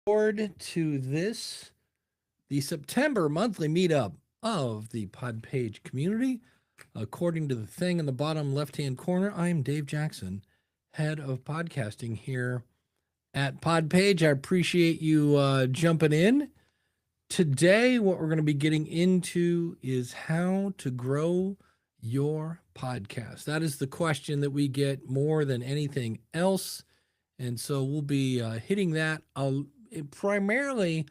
Forward to this, the September monthly meetup of the Podpage community. According to the thing in the bottom left-hand corner, I am Dave Jackson, head of podcasting here at Podpage. I appreciate you jumping in. Today, what we're going to be getting into is how to grow your podcast. That is the question that we get more than anything else. And so we'll be hitting that primarily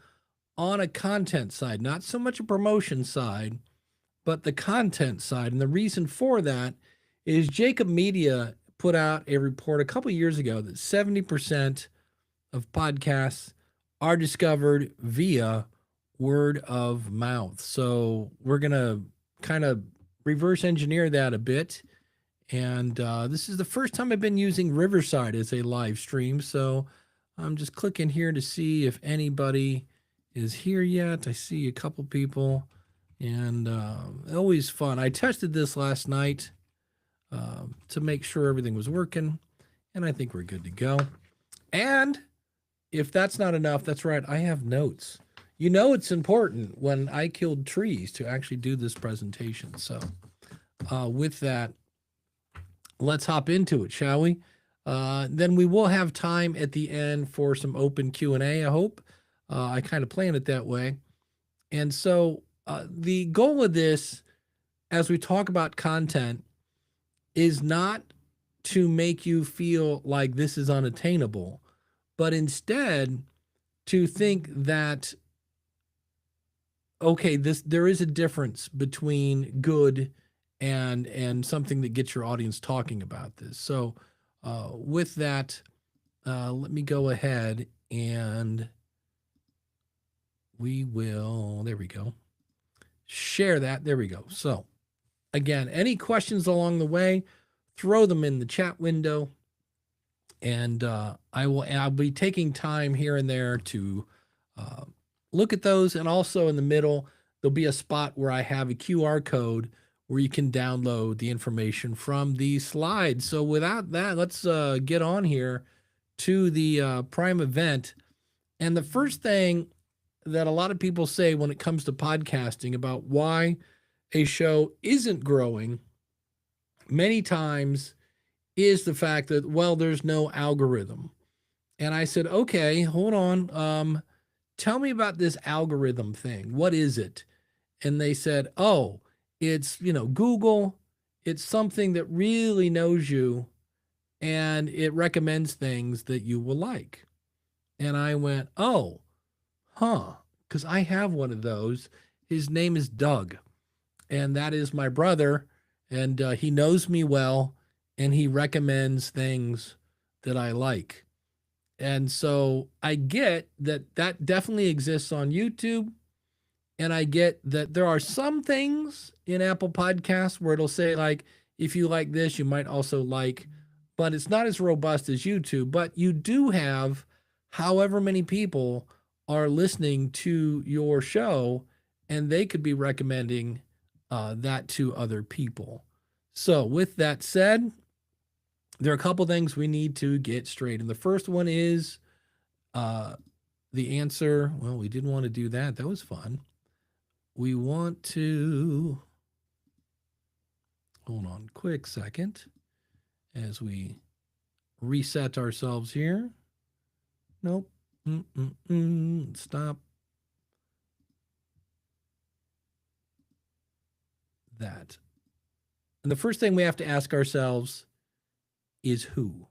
on a content side, not so much a promotion side, but the content side. And the reason for that is Jacob Media put out a report a couple years ago that 70% of podcasts are discovered via word of mouth. So we're going to kind of reverse engineer that a bit. And this is the first time I've been using Riverside as a live stream. So I'm just clicking here to see if anybody is here yet. I see a couple people, and always fun. I tested this last night to make sure everything was working, and I think we're good to go. And if that's not enough, that's right, I have notes. You know it's important when I killed trees to actually do this presentation. So with that, let's hop into it, shall we? Then we will have time at the end for some open Q&A, I hope. I kind of plan it that way. And so the goal of this, as we talk about content, is not to make you feel like this is unattainable, but instead to think that, okay, there is a difference between good and something that gets your audience talking about this. So with that, let me go ahead and we will, there we go, share that. There we go. So again, any questions along the way, throw them in the chat window, and I'll be taking time here and there to look at those. And also in the middle, there'll be a spot where I have a QR code where you can download the information from these slides. So without that, let's get on here to the Prime event. And the first thing that a lot of people say when it comes to podcasting about why a show isn't growing many times is the fact that, well, there's no algorithm. And I said, okay, hold on. Tell me about this algorithm thing. What is it? And they said, oh, it's, Google. It's something that really knows you and it recommends things that you will like. And I went, oh, because I have one of those. His name is Doug, and that is my brother, and he knows me well, and he recommends things that I like. And so I get that definitely exists on YouTube, and I get that there are some things in Apple Podcasts where it'll say, like, if you like this, you might also like, but it's not as robust as YouTube. But you do have however many people are listening to your show, and they could be recommending that to other people. So with that said, there are a couple things we need to get straight. And the first one is the answer. Well, we didn't want to do that. That was fun. We want to, hold on a quick second as we reset ourselves here. Nope. Stop that. And the first thing we have to ask ourselves is who?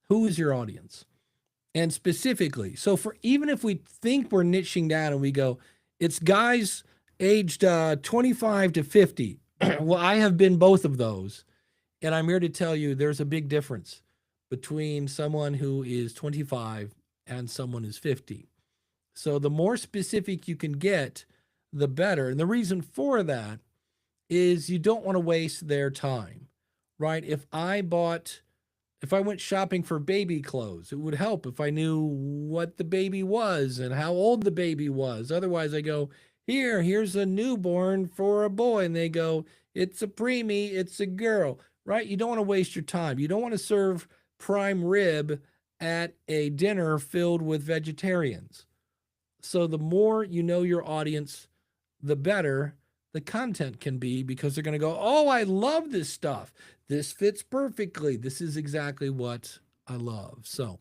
Who is your audience? And specifically, so for even if we think we're niching down and we go, it's guys aged 25 to 50. Well, I have been both of those. And I'm here to tell you there's a big difference between someone who is 25 and someone who's 50. So the more specific you can get, the better. And the reason for that is you don't want to waste their time, right? If I went shopping for baby clothes, it would help if I knew what the baby was and how old the baby was. Otherwise, I go, here's a newborn for a boy. And they go, it's a preemie, it's a girl, right? You don't want to waste your time. You don't want to serve prime rib at a dinner filled with vegetarians. So the more you know your audience, the better the content can be, because they're going to go, "Oh, I love this stuff. This fits perfectly. This is exactly what I love." So,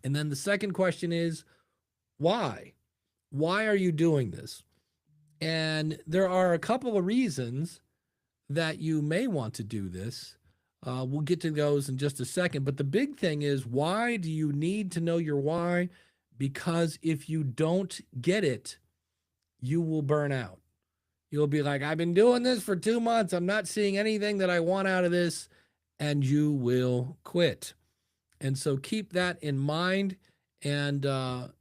and then the second question is, why? Why are you doing this? And there are a couple of reasons that you may want to do this. We'll get to those in just a second. But the big thing is, why do you need to know your why? Because if you don't get it, you will burn out. You'll be like, "I've been doing this for 2 months. I'm not seeing anything that I want out of this." And you will quit. And so keep that in mind. And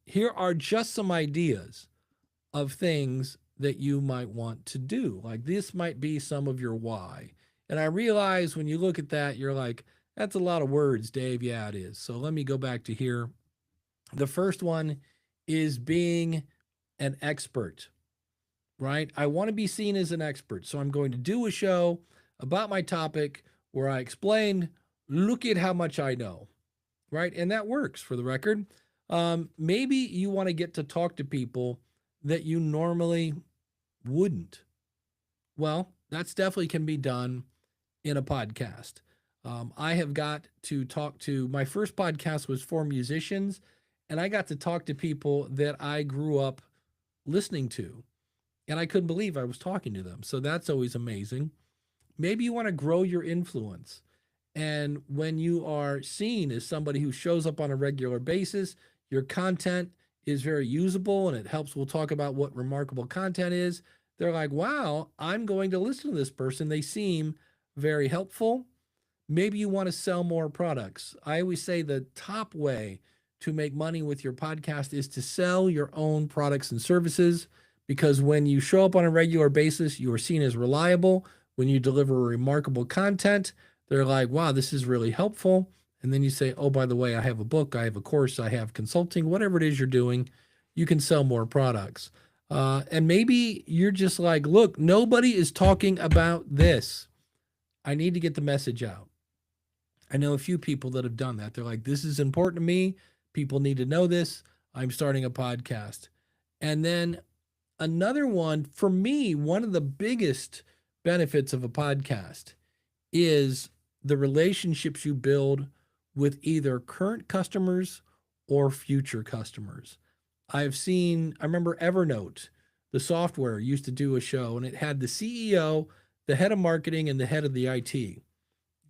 here are just some ideas of things that you might want to do. Like, this might be some of your why. And I realize when you look at that, you're like, "That's a lot of words, Dave." Yeah, it is. So let me go back to here. The first one is being an expert, right? I want to be seen as an expert. So I'm going to do a show about my topic where I explain, look at how much I know, right? And that works, for the record. Maybe you want to get to talk to people that you normally wouldn't. Well, that's definitely can be done in a podcast. I have got to talk to, my first podcast was for musicians, and I got to talk to people that I grew up listening to, and I couldn't believe I was talking to them. So that's always amazing. Maybe you want to grow your influence. And when you are seen as somebody who shows up on a regular basis, your content is very usable and it helps. We'll talk about what remarkable content is. They're like, "Wow, I'm going to listen to this person. They seem very helpful." Maybe you want to sell more products. I always say the top way to make money with your podcast is to sell your own products and services, because when you show up on a regular basis, you are seen as reliable. When you deliver remarkable content, they're like, "Wow, this is really helpful." And then you say, "Oh, by the way, I have a book, I have a course, I have consulting," whatever it is you're doing, you can sell more products. And maybe you're just like, "Look, nobody is talking about this. I need to get the message out." I know a few people that have done that. They're like, "This is important to me. People need to know this. I'm starting a podcast." And then another one, for me, one of the biggest benefits of a podcast is the relationships you build with either current customers or future customers. I remember Evernote, the software, used to do a show, and it had the CEO, the head of marketing, and the head of the IT.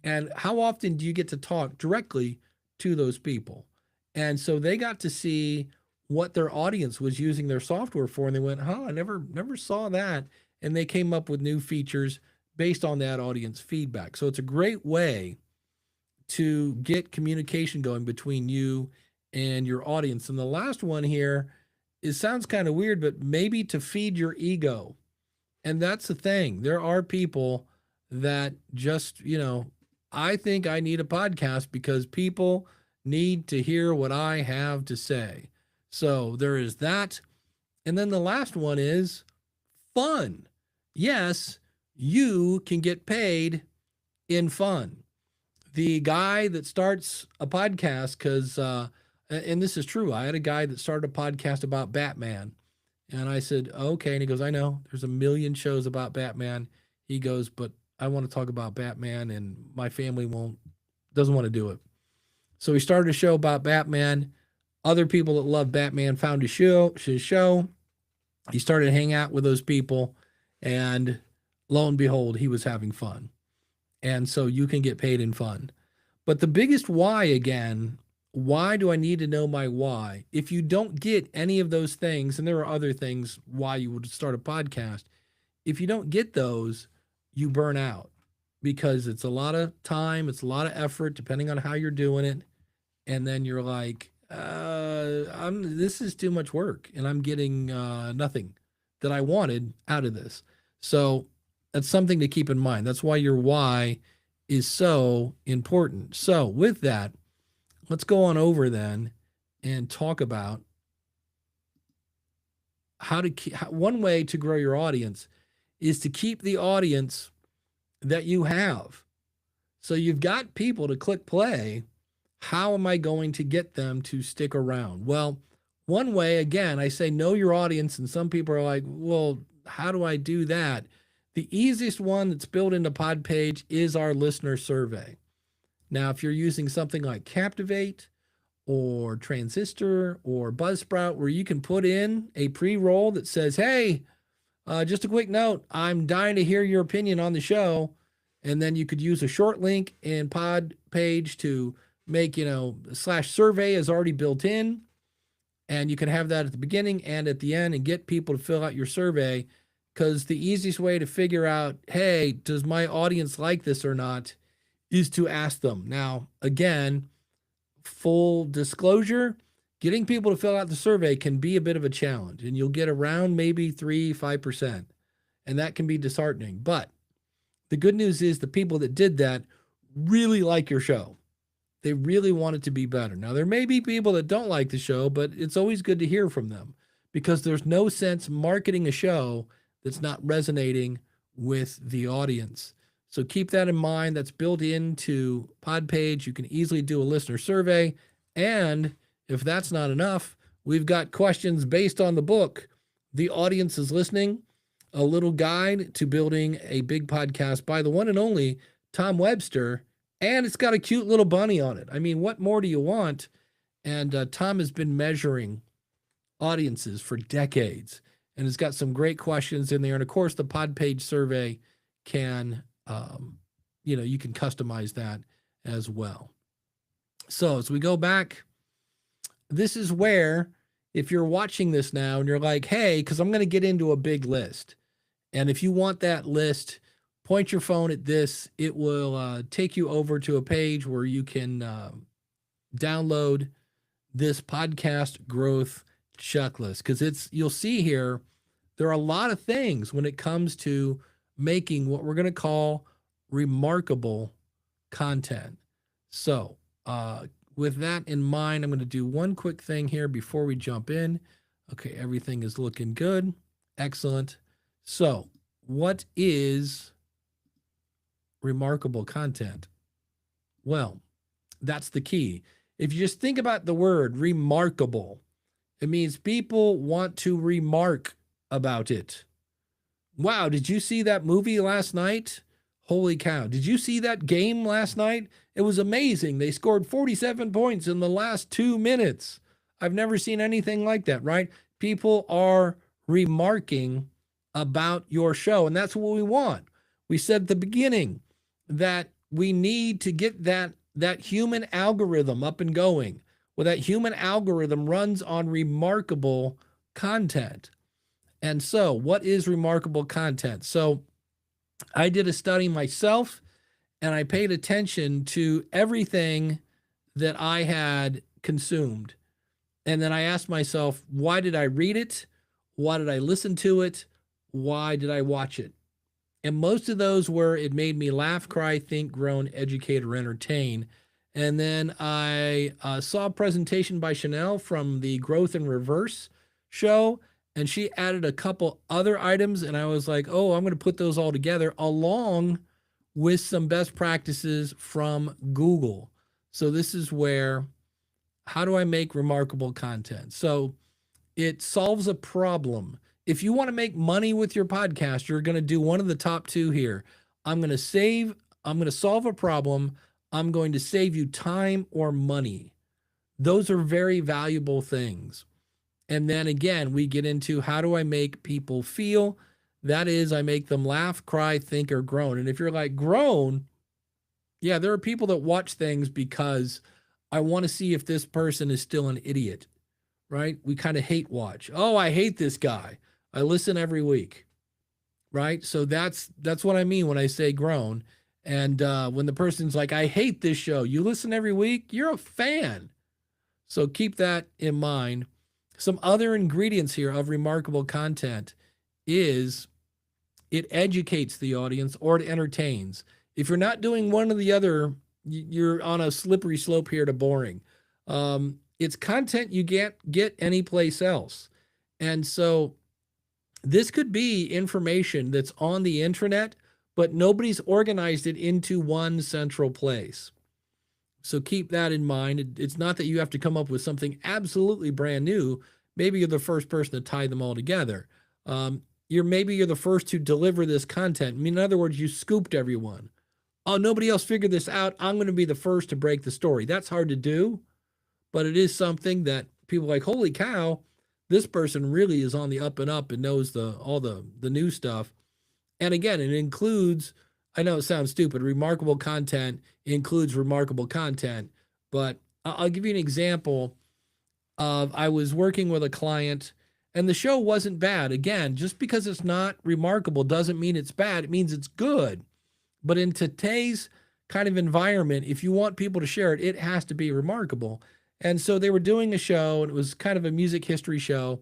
And how often do you get to talk directly to those people? And so they got to see what their audience was using their software for, and they went, "Huh, I never saw that." And they came up with new features based on that audience feedback. So it's a great way to get communication going between you and your audience. And the last one here, it sounds kind of weird, but maybe to feed your ego. And that's the thing. There are people that just, "I think I need a podcast because people need to hear what I have to say." So there is that. And then the last one is fun. Yes, you can get paid in fun. The guy that starts a podcast, because, and this is true, I had a guy that started a podcast about Batman. And I said, "Okay." And he goes, "I know there's a million shows about Batman." He goes, "But I want to talk about Batman and my family doesn't want to do it." So he started a show about Batman. Other people that love Batman found his show. He started to hang out with those people, and lo and behold, he was having fun. And so you can get paid in fun. But the biggest why, again, why do I need to know my why? If you don't get any of those things, and there are other things why you would start a podcast, if you don't get those, you burn out, because it's a lot of time, it's a lot of effort, depending on how you're doing it. And then you're like, this is too much work, and I'm getting nothing that I wanted out of this. So that's something to keep in mind. That's why your why is so important. So with that, let's go on over then and talk about one way to grow your audience is to keep the audience that you have. So you've got people to click play, how am I going to get them to stick around? Well, one way, again, I say know your audience, and some people are like, well, how do I do that? The easiest one that's built into Podpage is our listener survey. Now, if you're using something like Captivate or Transistor or Buzzsprout, where you can put in a pre-roll that says, hey, just a quick note, I'm dying to hear your opinion on the show. And then you could use a short link in Podpage to make, /survey is already built in. And you can have that at the beginning and at the end and get people to fill out your survey. Because the easiest way to figure out, hey, does my audience like this or not, is to ask them. Now, again, full disclosure, getting people to fill out the survey can be a bit of a challenge, and you'll get around maybe 3-5%, and that can be disheartening. But the good news is the people that did that really like your show. They really want it to be better. Now, there may be people that don't like the show, but it's always good to hear from them, because there's no sense marketing a show that's not resonating with the audience. So keep that in mind. That's built into Podpage. You can easily do a listener survey. And if that's not enough, we've got questions based on the book, The Audience is Listening, a little guide to building a big podcast by the one and only Tom Webster. And it's got a cute little bunny on it. I mean, what more do you want? And Tom has been measuring audiences for decades and has got some great questions in there. And of course, the Podpage survey can, you can customize that as well. So as we go back, this is where, if you're watching this now and you're like, hey, because I'm going to get into a big list. And if you want that list, point your phone at this. It will take you over to a page where you can download this podcast growth checklist. Because you'll see here, there are a lot of things when it comes to making what we're going to call remarkable content. So with that in mind, I'm going to do one quick thing here before we jump in. Okay, everything is looking good. Excellent. So what is remarkable content? Well, that's the key. If you just think about the word remarkable, it means people want to remark about it. Wow, did you see that movie last night? Holy cow. Did you see that game last night? It was amazing. They scored 47 points in the last 2 minutes. I've never seen anything like that, right? People are remarking about your show, and that's what we want. We said at the beginning that we need to get that human algorithm up and going. Well, that human algorithm runs on remarkable content. And so what is remarkable content? So I did a study myself, and I paid attention to everything that I had consumed. And then I asked myself, why did I read it? Why did I listen to it? Why did I watch it? And most of those were, it made me laugh, cry, think, groan, educate, or entertain. And then I saw a presentation by Chanel from the Growth in Reverse show, and she added a couple other items, and I was like, oh, I'm going to put those all together along with some best practices from Google. So this is where, how do I make remarkable content? So it solves a problem. If you want to make money with your podcast, you're going to do one of the top two here. I'm going to solve a problem. I'm going to save you time or money. Those are very valuable things. And then again, we get into, how do I make people feel? That is, I make them laugh, cry, think, or groan. And if you're like, groan, yeah, there are people that watch things because I want to see if this person is still an idiot, right? We kind of hate watch. Oh, I hate this guy. I listen every week, right? So that's what I mean when I say groan. And when the person's like, I hate this show, you listen every week, you're a fan. So keep that in mind. Some other ingredients here of remarkable content is it educates the audience or it entertains. If you're not doing one or the other, you're on a slippery slope here to boring. It's content you can't get anyplace else. And so this could be information that's on the internet, but nobody's organized it into one central place. So keep that in mind. It's not that you have to come up with something absolutely brand new. Maybe you're the first person to tie them all together. Maybe you're the first to deliver this content. I mean, in other words, you scooped everyone. Oh, nobody else figured this out. I'm going to be the first to break the story. That's hard to do, but it is something that people are like, holy cow, this person really is on the up and up and knows all the new stuff. And again, it includes, I know it sounds stupid, remarkable content includes remarkable content, but I'll give you an example of I was working with a client and the show wasn't bad. Again, just because it's not remarkable doesn't mean it's bad. It means it's good. But in today's kind of environment, if you want people to share it, it has to be remarkable. And so they were doing a show, and it was kind of a music history show.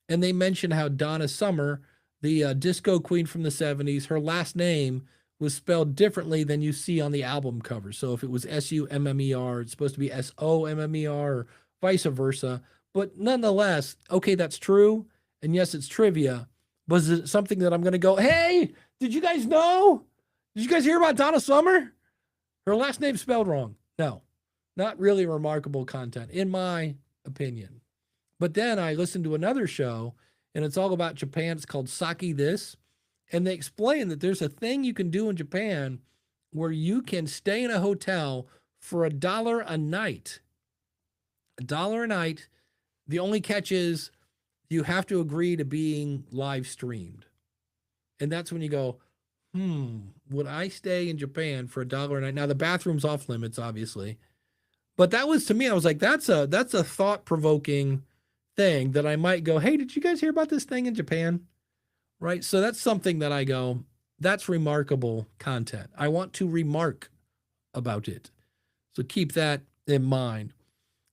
And they mentioned how Donna Summer, the disco queen from the 70s, her last name was spelled differently than you see on the album cover. So if it was Summer, it's supposed to be Sommer, or vice versa. But nonetheless, okay, that's true. And yes, it's trivia. Was it something that I'm going to go, hey, did you guys know? Did you guys hear about Donna Summer? Her last name's spelled wrong. No, not really remarkable content, in my opinion. But then I listened to another show, and it's all about Japan. It's called Saki This. And they explain that there's a thing you can do in Japan where you can stay in a hotel for $1 a night. $1 a night. The only catch is you have to agree to being live streamed. And that's when you go, would I stay in Japan for $1 a night? Now the bathroom's off limits, obviously. But that was, to me, I was like, that's a thought-provoking thing that I might go, hey, did you guys hear about this thing in Japan? Right? So that's something that I go, that's remarkable content. I want to remark about it. So keep that in mind.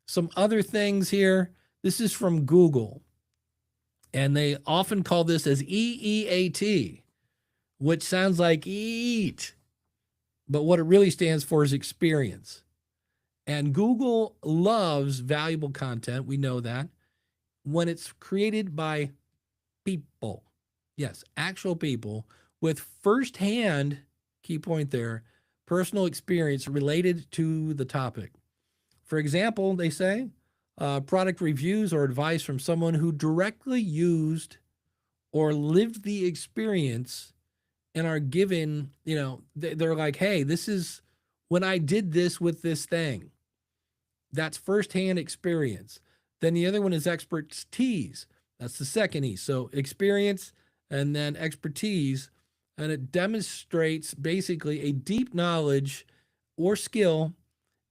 Some other things here. This is from Google. And they often call this as EEAT, which sounds like eat. But what it really stands for is experience. And Google loves valuable content. We know that. When it's created by people. Yes, actual people with firsthand, key point there, personal experience related to the topic. For example, they say, product reviews or advice from someone who directly used or lived the experience and are given, they're like, hey, this is when I did this with this thing. That's firsthand experience. Then the other one is expertise. That's the second E. So experience and then expertise. And it demonstrates basically a deep knowledge or skill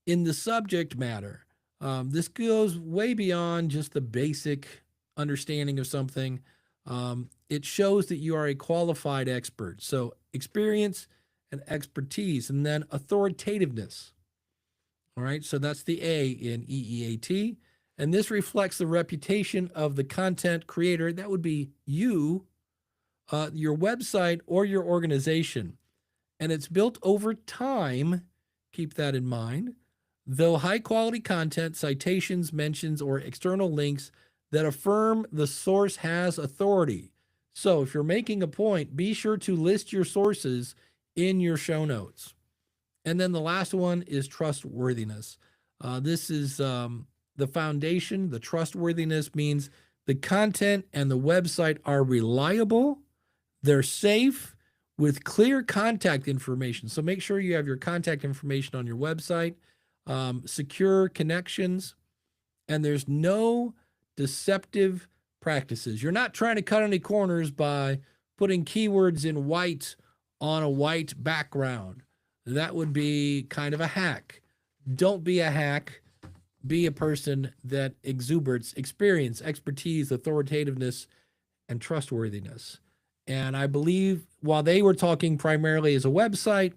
in the subject matter. This goes way beyond just the basic understanding of something. It shows that you are a qualified expert. So experience and expertise, and then authoritativeness. All right, so that's the A in EEAT. And this reflects the reputation of the content creator. That would be you, your website, or your organization. And it's built over time. Keep that in mind. Though high quality content, citations, mentions, or external links that affirm the source has authority. So if you're making a point, be sure to list your sources in your show notes. And then the last one is trustworthiness. This is the foundation. The trustworthiness means the content and the website are reliable, they're safe, with clear contact information. So make sure you have your contact information on your website, secure connections, and there's no deceptive practices. You're not trying to cut any corners by putting keywords in white on a white background. That would be kind of a hack. Don't be a hack. Be a person that exuberance, experience, expertise, authoritativeness, and trustworthiness. And I believe while they were talking primarily as a website,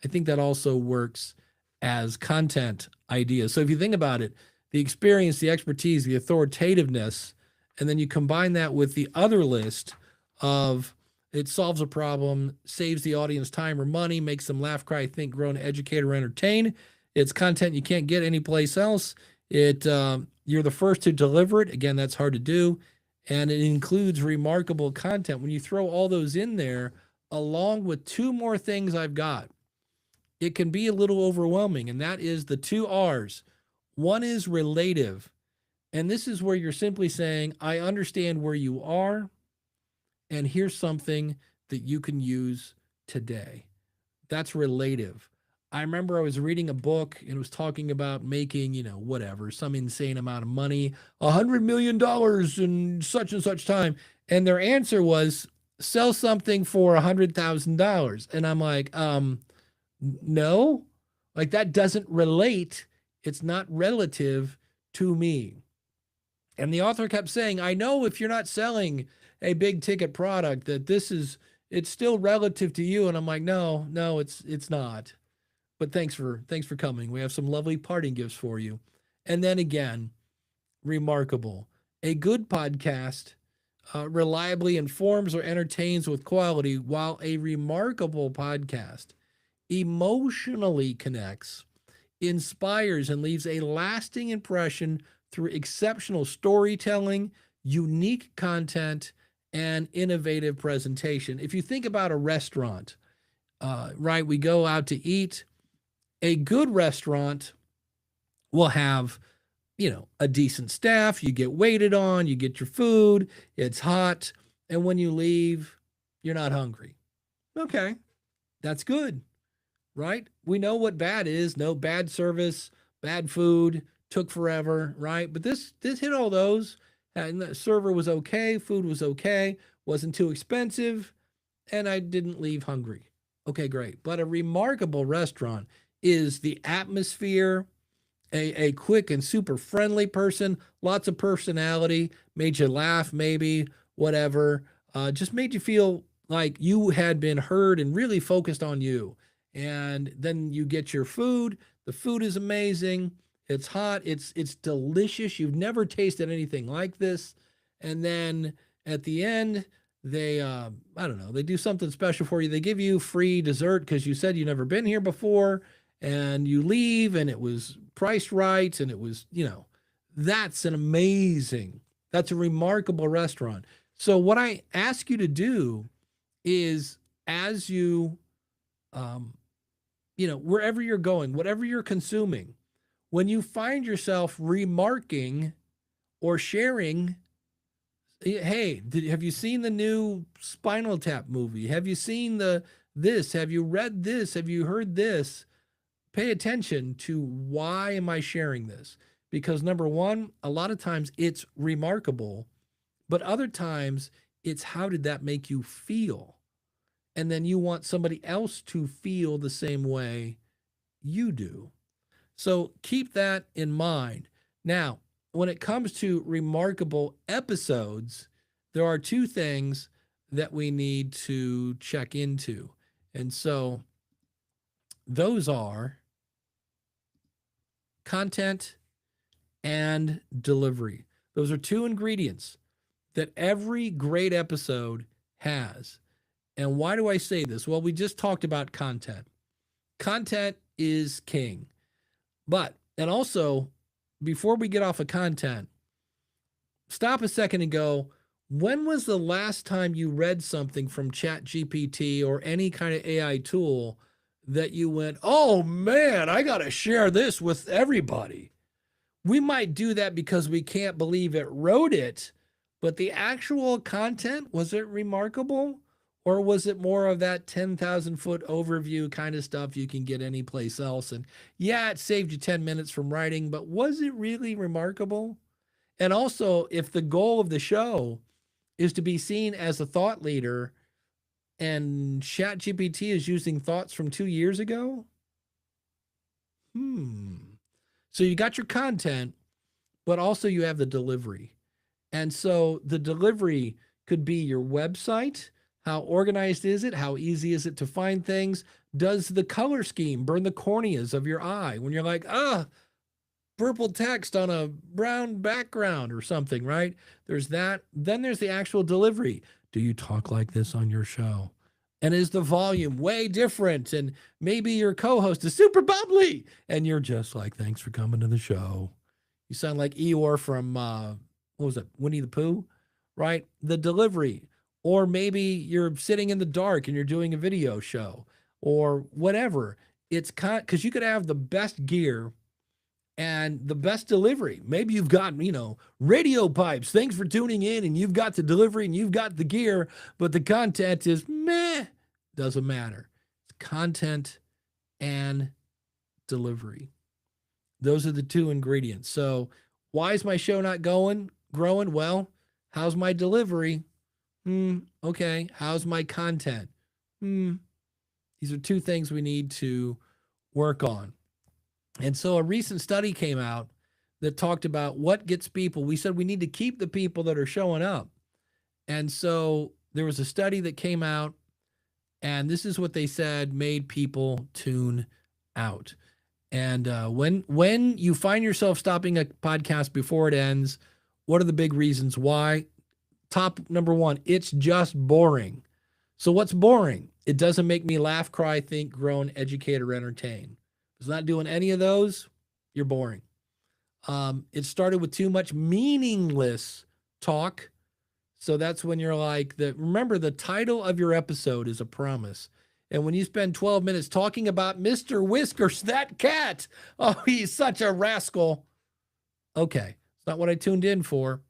I think that also works as content ideas. So if you think about it, the experience, the expertise, the authoritativeness, and then you combine that with the other list of it solves a problem, saves the audience time or money, makes them laugh, cry, think, grow, and educate or entertain. It's content you can't get anyplace else. You're the first to deliver it. Again, that's hard to do. And it includes remarkable content. When you throw all those in there, along with two more things I've got, it can be a little overwhelming. And that is the two R's. One is relative. And this is where you're simply saying, I understand where you are, and here's something that you can use today. That's relative. I remember I was reading a book and it was talking about making, whatever, some insane amount of money, $100 million in such and such time. And their answer was sell something for $100,000. And I'm like, no, like that doesn't relate. It's not relative to me. And the author kept saying, I know if you're not selling a big ticket product that it's still relative to you. And I'm like, no, it's not. But thanks for coming. We have some lovely parting gifts for you. And then again, remarkable. A good podcast reliably informs or entertains with quality, while a remarkable podcast emotionally connects, inspires, and leaves a lasting impression through exceptional storytelling, unique content, and innovative presentation. If you think about a restaurant, right, we go out to eat. A good restaurant will have, a decent staff. You get waited on, you get your food, it's hot, and when you leave, you're not hungry. Okay, that's good, right? We know what bad is. No bad service, bad food, took forever, right? But this hit all those. And the server was okay, food was okay, wasn't too expensive, and I didn't leave hungry. Okay, great. But a remarkable restaurant is the atmosphere, a quick and super friendly person, lots of personality, made you laugh, maybe, whatever, just made you feel like you had been heard and really focused on you. And then you get your food. The food is amazing. It's hot. It's delicious. You've never tasted anything like this. And then at the end, they, I don't know, they do something special for you. They give you free dessert because you said you've never been here before, and you leave and it was priced right. And it was, that's that's a remarkable restaurant. So what I ask you to do is, as you, wherever you're going, whatever you're consuming, when you find yourself remarking or sharing, hey, have you seen the new Spinal Tap movie? Have you seen this? Have you read this? Have you heard this? Pay attention to, why am I sharing this? Because number one, a lot of times it's remarkable, but other times it's, how did that make you feel? And then you want somebody else to feel the same way you do. So keep that in mind. Now, when it comes to remarkable episodes, there are two things that we need to check into. And so those are content and delivery. Those are two ingredients that every great episode has. And why do I say this? Well, we just talked about content. Content is king. But, and also, before we get off of content, stop a second and go, when was the last time you read something from ChatGPT or any kind of AI tool that you went, oh man, I got to share this with everybody? We might do that because we can't believe it wrote it, but the actual content, was it remarkable? Or was it more of that 10,000 foot overview kind of stuff you can get any place else? And yeah, it saved you 10 minutes from writing, but was it really remarkable? And also, if the goal of the show is to be seen as a thought leader, and ChatGPT is using thoughts from 2 years ago, so you got your content, but also you have the delivery. And so the delivery could be your website. How organized is it? How easy is it to find things? Does the color scheme burn the corneas of your eye when you're like, purple text on a brown background or something, right? There's that. Then there's the actual delivery. Do you talk like this on your show? And is the volume way different? And maybe your co-host is super bubbly and you're just like, thanks for coming to the show. You sound like Eeyore from, what was it, Winnie the Pooh, right? The delivery. Or maybe you're sitting in the dark and you're doing a video show or whatever. it's because you could have the best gear and the best delivery. Maybe you've got, radio pipes. Thanks for tuning in. And you've got the delivery and you've got the gear, but the content is meh. Doesn't matter. It's content and delivery. Those are the two ingredients. So why is my show not growing? Well, how's my delivery? Okay. How's my content? These are two things we need to work on. And so a recent study came out that talked about what gets people. We said we need to keep the people that are showing up. And so there was a study that came out, and this is what they said made people tune out. And when you find yourself stopping a podcast before it ends, what are the big reasons why? Top number one, it's just boring. So what's boring? It doesn't make me laugh, cry, think, groan, educate, or entertain. It's not doing any of those, you're boring. It started with too much meaningless talk. So that's when you're like, remember the title of your episode is a promise. And when you spend 12 minutes talking about Mr. Whiskers, that cat, oh, he's such a rascal. Okay, it's not what I tuned in for.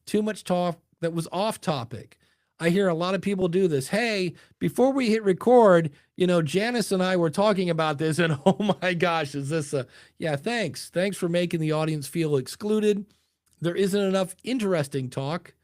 Too much talk that was off topic. I hear a lot of people do this. Hey, before we hit record, Janice and I were talking about this, and oh my gosh, is this yeah, thanks. Thanks for making the audience feel excluded. There isn't enough interesting talk,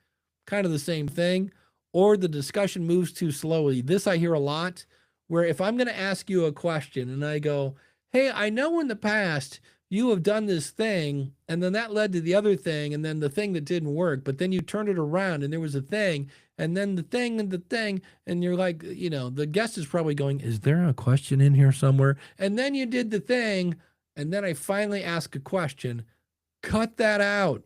kind of the same thing, or the discussion moves too slowly. This I hear a lot, where if I'm going to ask you a question and I go, hey, I know in the past you have done this thing, and then that led to the other thing, and then the thing that didn't work, but then you turned it around and there was a thing, and then the thing and the thing, and you're like, the guest is probably going, is there a question in here somewhere? And then you did the thing, and then I finally ask a question. Cut that out.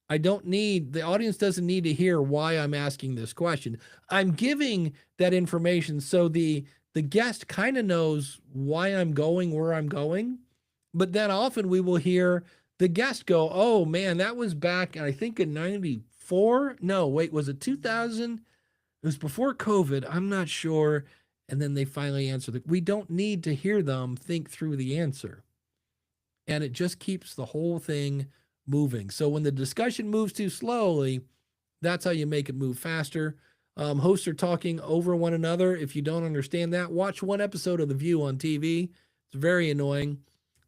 The audience doesn't need to hear why I'm asking this question. I'm giving that information so the guest kind of knows why I'm going where I'm going. But then often we will hear the guest go, oh man, that was back, I think in 94. No, wait, was it 2000? It was before COVID. I'm not sure. And then they finally answer we don't need to hear them think through the answer. And it just keeps the whole thing moving. So when the discussion moves too slowly, that's how you make it move faster. Hosts are talking over one another. If you don't understand that, watch one episode of The View on TV. It's very annoying.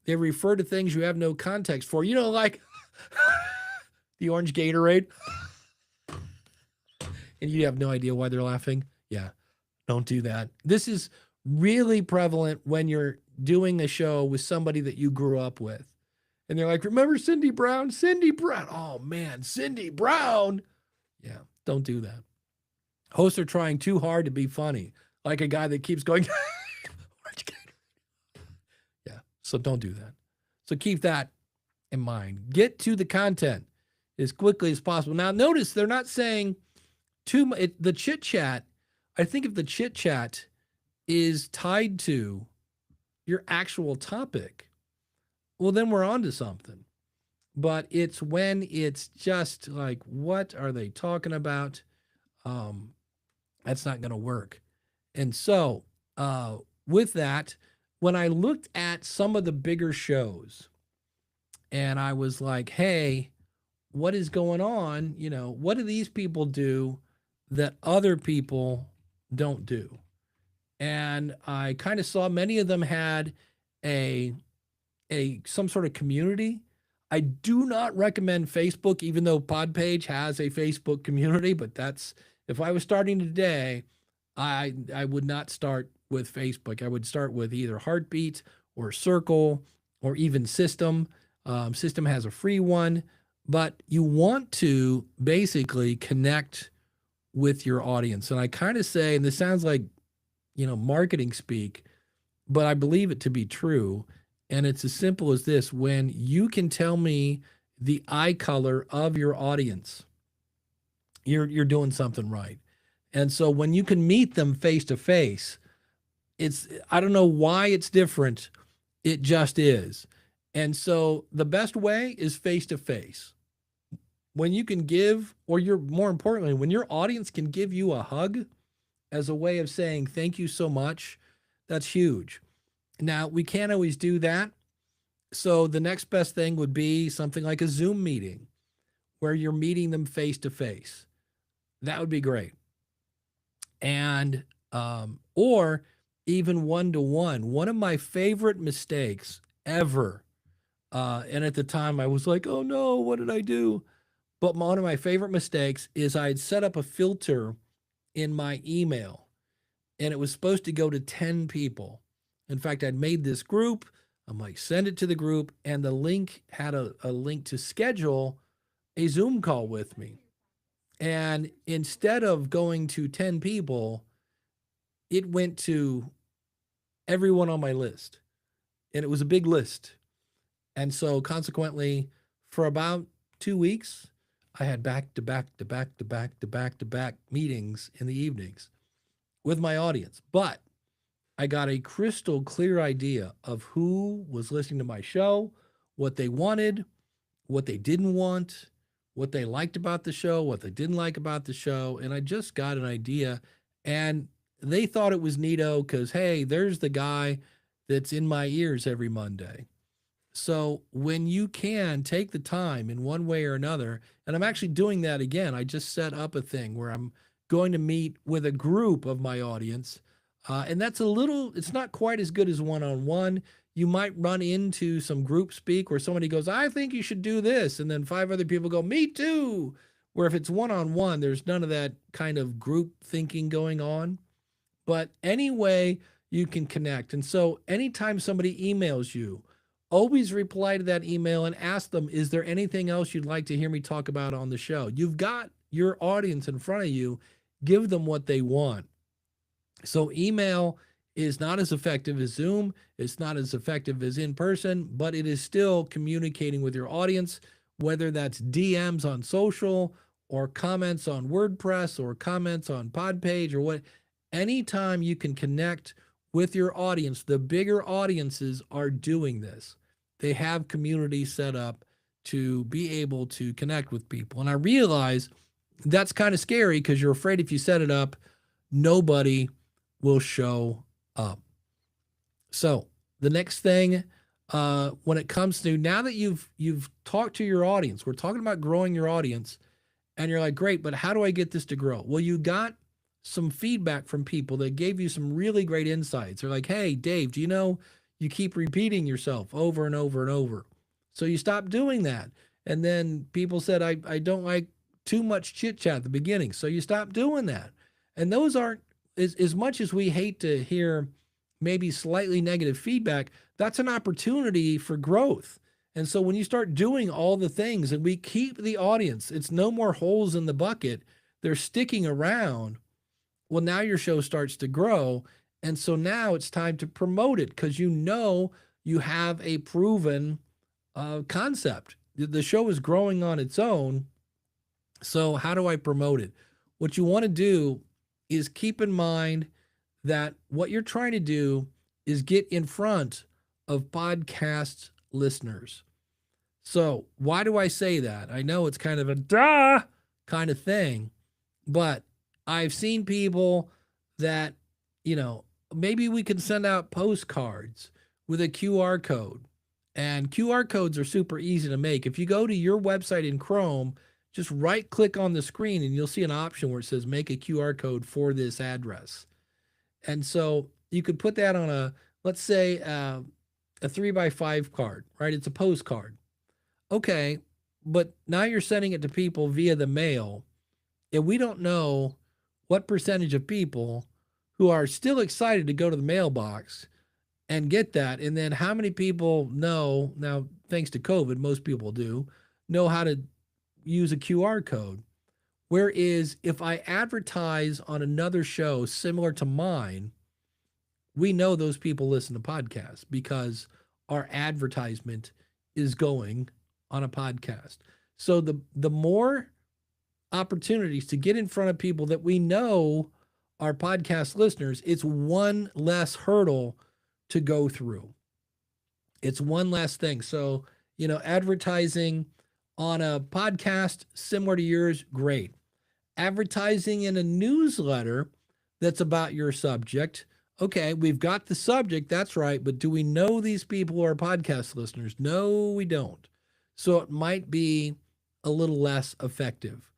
They refer to things you have no context for. Like the orange Gatorade. And you have no idea why they're laughing. Yeah, don't do that. This is really prevalent when you're doing a show with somebody that you grew up with. And they're like, remember Cindy Brown? Cindy Brown. Oh, man, Cindy Brown. Yeah, don't do that. Hosts are trying too hard to be funny, like a guy that keeps going, yeah, so don't do that. So keep that in mind. Get to the content as quickly as possible. Now, notice they're not saying too much. The chit chat, I think if the chit chat is tied to your actual topic, well, then we're on to something. But it's when it's just like, what are they talking about? That's not going to work. And so with that, when I looked at some of the bigger shows and I was like, hey, what is going on? What do these people do that other people don't do? And I kind of saw many of them had some sort of community. I do not recommend Facebook, even though Podpage has a Facebook community, but if I was starting today, I would not start with Facebook. I would start with either Heartbeat or Circle or even System. System has a free one, but you want to basically connect with your audience. And I kind of say, and this sounds like, marketing speak, but I believe it to be true. And it's as simple as this: when you can tell me the eye color of your audience, you're doing something right. And so when you can meet them face to face, I don't know why it's different. It just is. And so the best way is face to face. When you can give, or more importantly, when your audience can give you a hug as a way of saying thank you so much, that's huge. Now, we can't always do that. So the next best thing would be something like a Zoom meeting where you're meeting them face to face. That would be great. And, or even one to one. One of my favorite mistakes ever. And at the time I was like, oh no, what did I do? But one of my favorite mistakes is I'd set up a filter in my email and it was supposed to go to 10 people. In fact, I'd made this group. I'm like, send it to the group. And the link had a link to schedule a Zoom call with me. And instead of going to 10 people, it went to everyone on my list. And it was a big list. And so consequently, for about 2 weeks, I had back to back to back to back to back to back meetings in the evenings with my audience. But I got a crystal clear idea of who was listening to my show, what they wanted, what they didn't want, what they liked about the show, what they didn't like about the show. And I just got an idea. And they thought it was neato because, hey, there's the guy that's in my ears every Monday. So when you can take the time in one way or another, and I'm actually doing that again, I just set up a thing where I'm going to meet with a group of my audience. And that's it's not quite as good as one on one. You might run into some group speak where somebody goes, I think you should do this. And then 5 other people go, me too. Where if it's one on one, there's none of that kind of group thinking going on. But anyway, you can connect. And so anytime somebody emails you, always reply to that email and ask them, is there anything else you'd like to hear me talk about on the show? You've got your audience in front of you. Give them what they want. So email is not as effective as Zoom. It's not as effective as in person, but it is still communicating with your audience, whether that's DMs on social or comments on WordPress or comments on Podpage or what. Anytime you can connect with your audience, the bigger audiences are doing this. They have communities set up to be able to connect with people. And I realize that's kind of scary because you're afraid if you set it up, nobody will show up. So the next thing, when it comes to now that you've talked to your audience, we're talking about growing your audience, and you're like, great, but how do I get this to grow? Well, you got some feedback from people that gave you some really great insights. They're like, hey, Dave, do you know you keep repeating yourself over and over and over? So you stop doing that. And then people said, I don't like too much chit chat at the beginning. So you stop doing that. And those aren't, as much as we hate to hear maybe slightly negative feedback, that's an opportunity for growth. And so when you start doing all the things and we keep the audience, it's no more holes in the bucket. They're sticking around. Well, now your show starts to grow. And so now it's time to promote it because you know you have a proven concept. The show is growing on its own. So how do I promote it? What you want to do is keep in mind that what you're trying to do is get in front of podcast listeners. So why do I say that? I know it's kind of a duh kind of thing, but I've seen people that, maybe we can send out postcards with a QR code. And QR codes are super easy to make. If you go to your website in Chrome, just right click on the screen and you'll see an option where it says make a QR code for this address. And so you could put that on let's say a 3x5 card, right? It's a postcard. Okay, but now you're sending it to people via the mail, and we don't know what percentage of people who are still excited to go to the mailbox and get that. And then how many people know, now thanks to COVID, most people do, know how to use a QR code. Whereas if I advertise on another show similar to mine, we know those people listen to podcasts because our advertisement is going on a podcast. So the more opportunities to get in front of people that we know are podcast listeners, it's one less hurdle to go through. It's one less thing. So, advertising on a podcast similar to yours, great. Advertising in a newsletter that's about your subject, Okay, we've got the subject, that's right, but do we know these people are podcast listeners? No, we don't. So it might be a little less effective.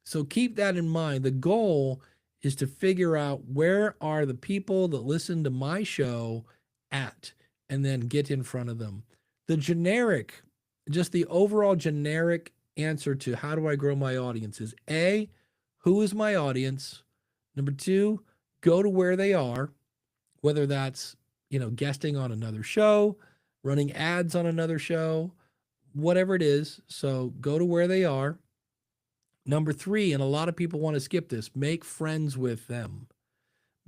So keep that in mind. The goal is to figure out where are the people that listen to my show at, and then get in front of them. The generic, just the overall generic answer to how do I grow my audience is A, who is my audience? Number two, go to where they are, whether that's, guesting on another show, running ads on another show, whatever it is. So go to where they are. Number three, and a lot of people want to skip this, make friends with them.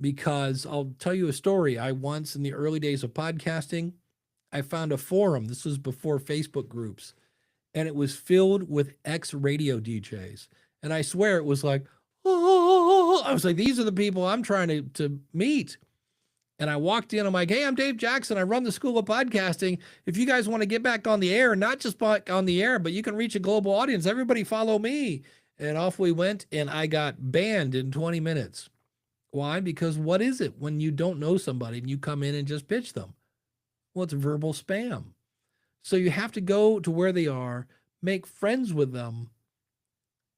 Because I'll tell you a story. I once, in the early days of podcasting, I found a forum. This was before Facebook groups, and it was filled with ex radio DJs. And I swear it was like, oh, I was like, these are the people I'm trying to meet. And I walked in, I'm like, hey, I'm Dave Jackson. I run the School of Podcasting. If you guys want to get back on the air, not just back on the air, but you can reach a global audience, everybody follow me. And off we went, and I got banned in 20 minutes. Why? Because what is it when you don't know somebody and you come in and just pitch them? Well, it's verbal spam. So you have to go to where they are, make friends with them,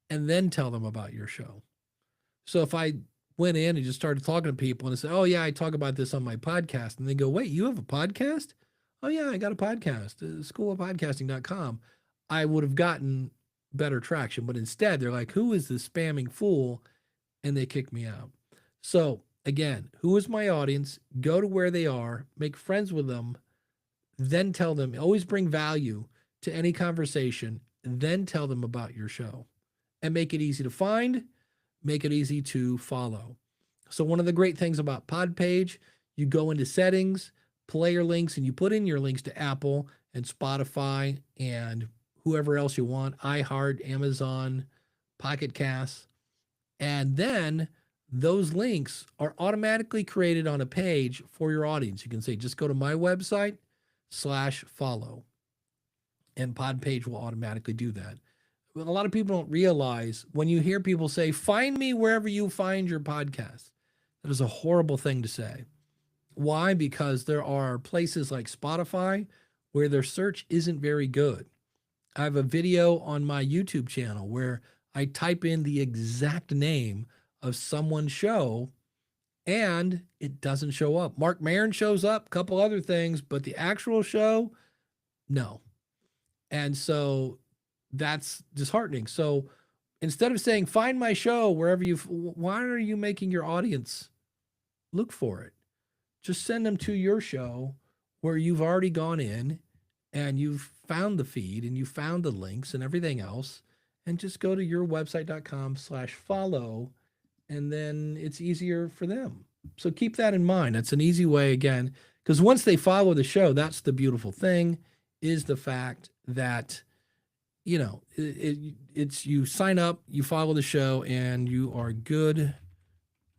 and then tell them about your show. So if I went in and just started talking to people and I said, oh, yeah, I talk about this on my podcast. And they go, wait, you have a podcast? Oh, yeah, I got a podcast, schoolofpodcasting.com. I would have gotten better traction. But instead, they're like, who is this spamming fool? And they kick me out. So again, who is my audience? Go to where they are, make friends with them, then tell them, always bring value to any conversation, then tell them about your show. And make it easy to find, make it easy to follow. So one of the great things about Podpage, you go into settings, player links, and you put in your links to Apple and Spotify and whoever else you want, iHeart, Amazon, Pocket Casts. And then those links are automatically created on a page for your audience. You can say, just go to my website /follow, and Podpage will automatically do that. A lot of people don't realize when you hear people say, find me wherever you find your podcast. That is a horrible thing to say. Why? Because there are places like Spotify where their search isn't very good. I have a video on my YouTube channel where I type in the exact name of someone's show and it doesn't show up. Mark Maron shows up, a couple other things, but the actual show, no. And so that's disheartening. So instead of saying, find my show wherever why are you making your audience look for it? Just send them to your show where you've already gone in and you've found the feed and you found the links and everything else, and just go to yourwebsite.com/follow, and then it's easier for them. So keep that in mind. That's an easy way, again, because once they follow the show, that's the beautiful thing, is the fact that, it's you sign up, you follow the show, and you are good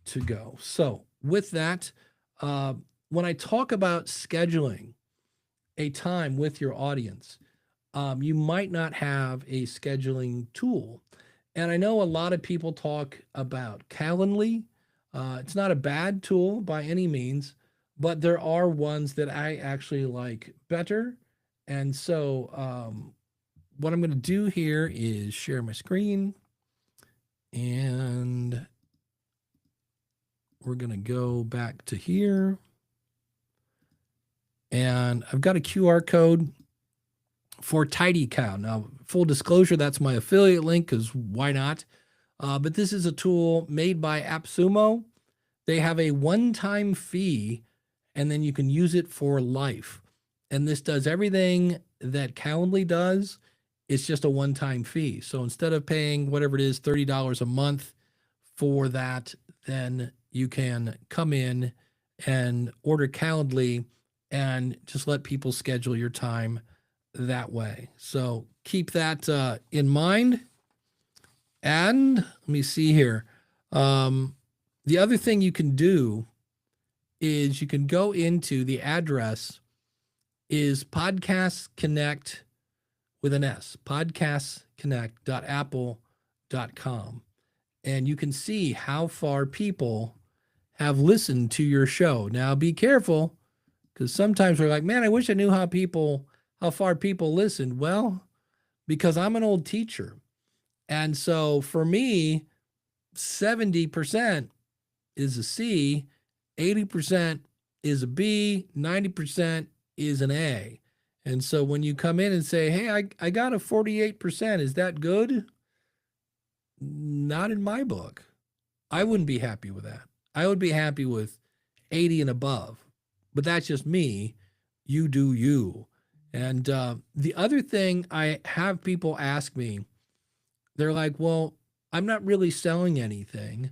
to go. So with that, when I talk about scheduling a time with your audience, you might not have a scheduling tool. And I know a lot of people talk about Calendly. It's not a bad tool by any means, but there are ones that I actually like better. And so what I'm going to do here is share my screen, and we're going to go back to here. And I've got a QR code for TidyCow. Now, full disclosure, that's my affiliate link, because why not? But this is a tool made by AppSumo. They have a one-time fee, and then you can use it for life. And this does everything that Calendly does. It's just a one-time fee. So instead of paying whatever it is, $30 a month for that, then you can come in and order Calendly and just let people schedule your time that way. So keep that in mind. And let me see here. The other thing you can do is you can go into the address is Podcast Connect with an S, podcastconnect.apple.com. And you can see how far people have listened to your show. Now be careful, because sometimes we're like, man, I wish I knew how far people listened. Well, because I'm an old teacher. And so for me, 70% is a C, 80% is a B, 90% is an A. And so when you come in and say, hey, I got a 48%, is that good? Not in my book. I wouldn't be happy with that. I would be happy with 80 and above. But that's just me. You do you. And the other thing I have people ask me, they're like, well, I'm not really selling anything.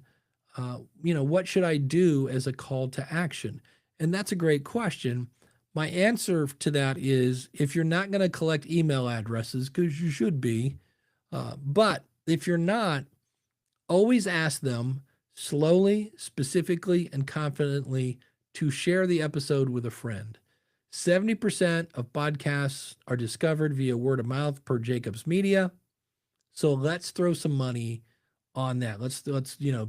What should I do as a call to action? And that's a great question. My answer to that is if you're not going to collect email addresses, because you should be, but if you're not, always ask them slowly, specifically, and confidently to share the episode with a friend. 70% of podcasts are discovered via word of mouth per Jacobs Media. So let's throw some money on that. Let's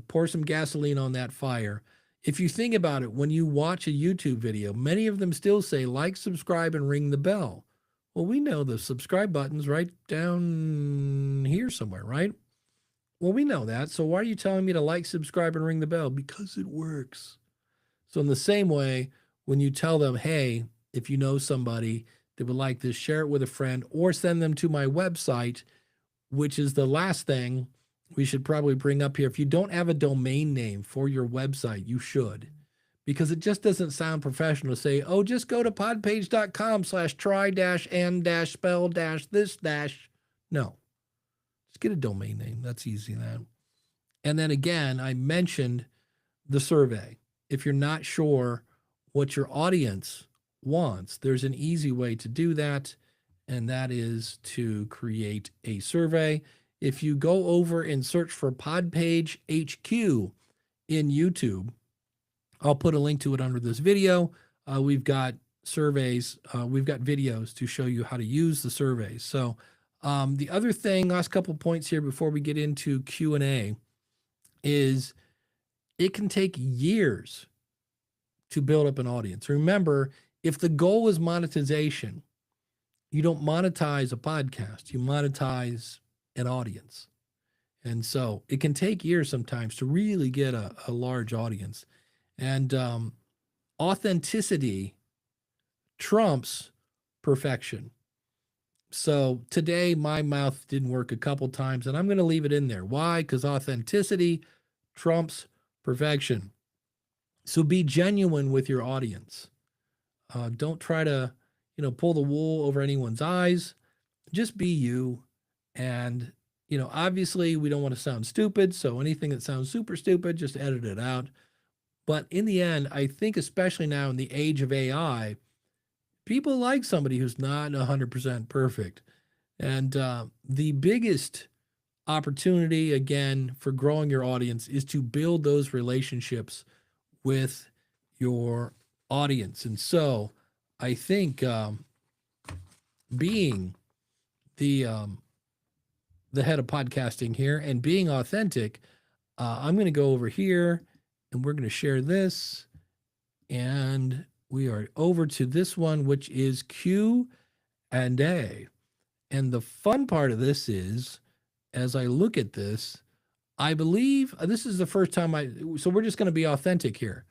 pour some gasoline on that fire. If you think about it, when you watch a YouTube video, many of them still say like, subscribe, and ring the bell. Well, we know the subscribe button's right down here somewhere, right? Well, we know that. So why are you telling me to like, subscribe, and ring the bell? Because it works. So in the same way, when you tell them, hey, if you know somebody that would like this, share it with a friend or send them to my website, which is the last thing we should probably bring up here. If you don't have a domain name for your website, you should, because it just doesn't sound professional to say, oh, just go to podpage.com/try-and-spell-this-. No, just get a domain name. That's easy then. And then again, I mentioned the survey. If you're not sure what your audience wants, there's an easy way to do that, and that is to create a survey. If you go over and search for Podpage HQ in YouTube, I'll put a link to it under this video. We've got surveys, we've got videos to show you how to use the surveys. So the other thing, last couple points here before we get into Q&A, is it can take years to build up an audience. Remember, if the goal is monetization, you don't monetize a podcast, you monetize an audience. And so it can take years sometimes to really get a large audience. And authenticity trumps perfection. So today my mouth didn't work a couple times, and I'm going to leave it in there. Why? Because authenticity trumps perfection. So be genuine with your audience. Don't try to, pull the wool over anyone's eyes. Just be you. And, obviously we don't want to sound stupid. So anything that sounds super stupid, just edit it out. But in the end, I think especially now in the age of AI, people like somebody who's not 100% perfect. And the biggest opportunity, again, for growing your audience is to build those relationships with your audience. And so I think being the head of podcasting here and being authentic, I'm going to go over here and we're going to share this. And we are over to this one, which is Q&A. And the fun part of this is, as I look at this, I believe this is the first time so we're just going to be authentic here.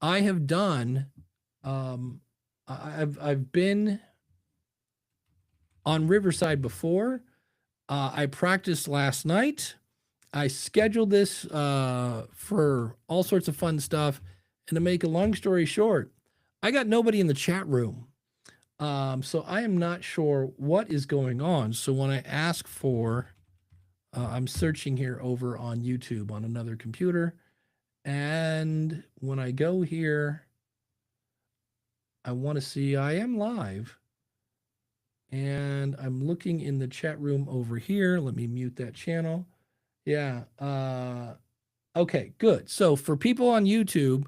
I have done, I've been on Riverside before. I practiced last night. I scheduled this for all sorts of fun stuff. And to make a long story short, I got nobody in the chat room. So I am not sure what is going on. So when I ask for, I'm searching here over on YouTube on another computer. And when I go here, I want to see I am live. And I'm looking in the chat room over here. Let me mute that channel. Yeah. Okay, good. So for people on YouTube,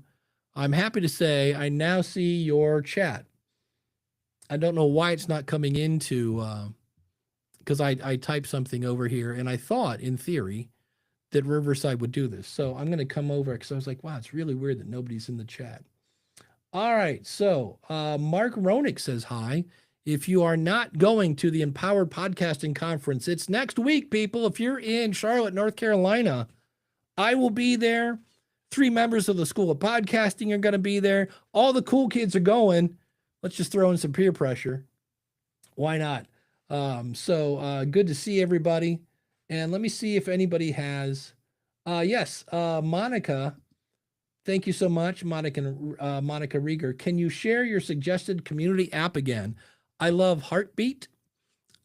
I'm happy to say I now see your chat. I don't know why it's not coming into, because I typed something over here and I thought in theory that Riverside would do this. So I'm going to come over because I was like, wow, it's really weird that nobody's in the chat. All right. So Mark Ronick says hi. If you are not going to the Empowered Podcasting Conference, it's next week, people. If you're in Charlotte, North Carolina, I will be there. 3 members of the School of Podcasting are going to be there. All the cool kids are going. Let's just throw in some peer pressure. Why not? So good to see everybody. And let me see if anybody has. Yes, Monica. Thank you so much, Monica Rieger. Can you share your suggested community app again? I love Heartbeat.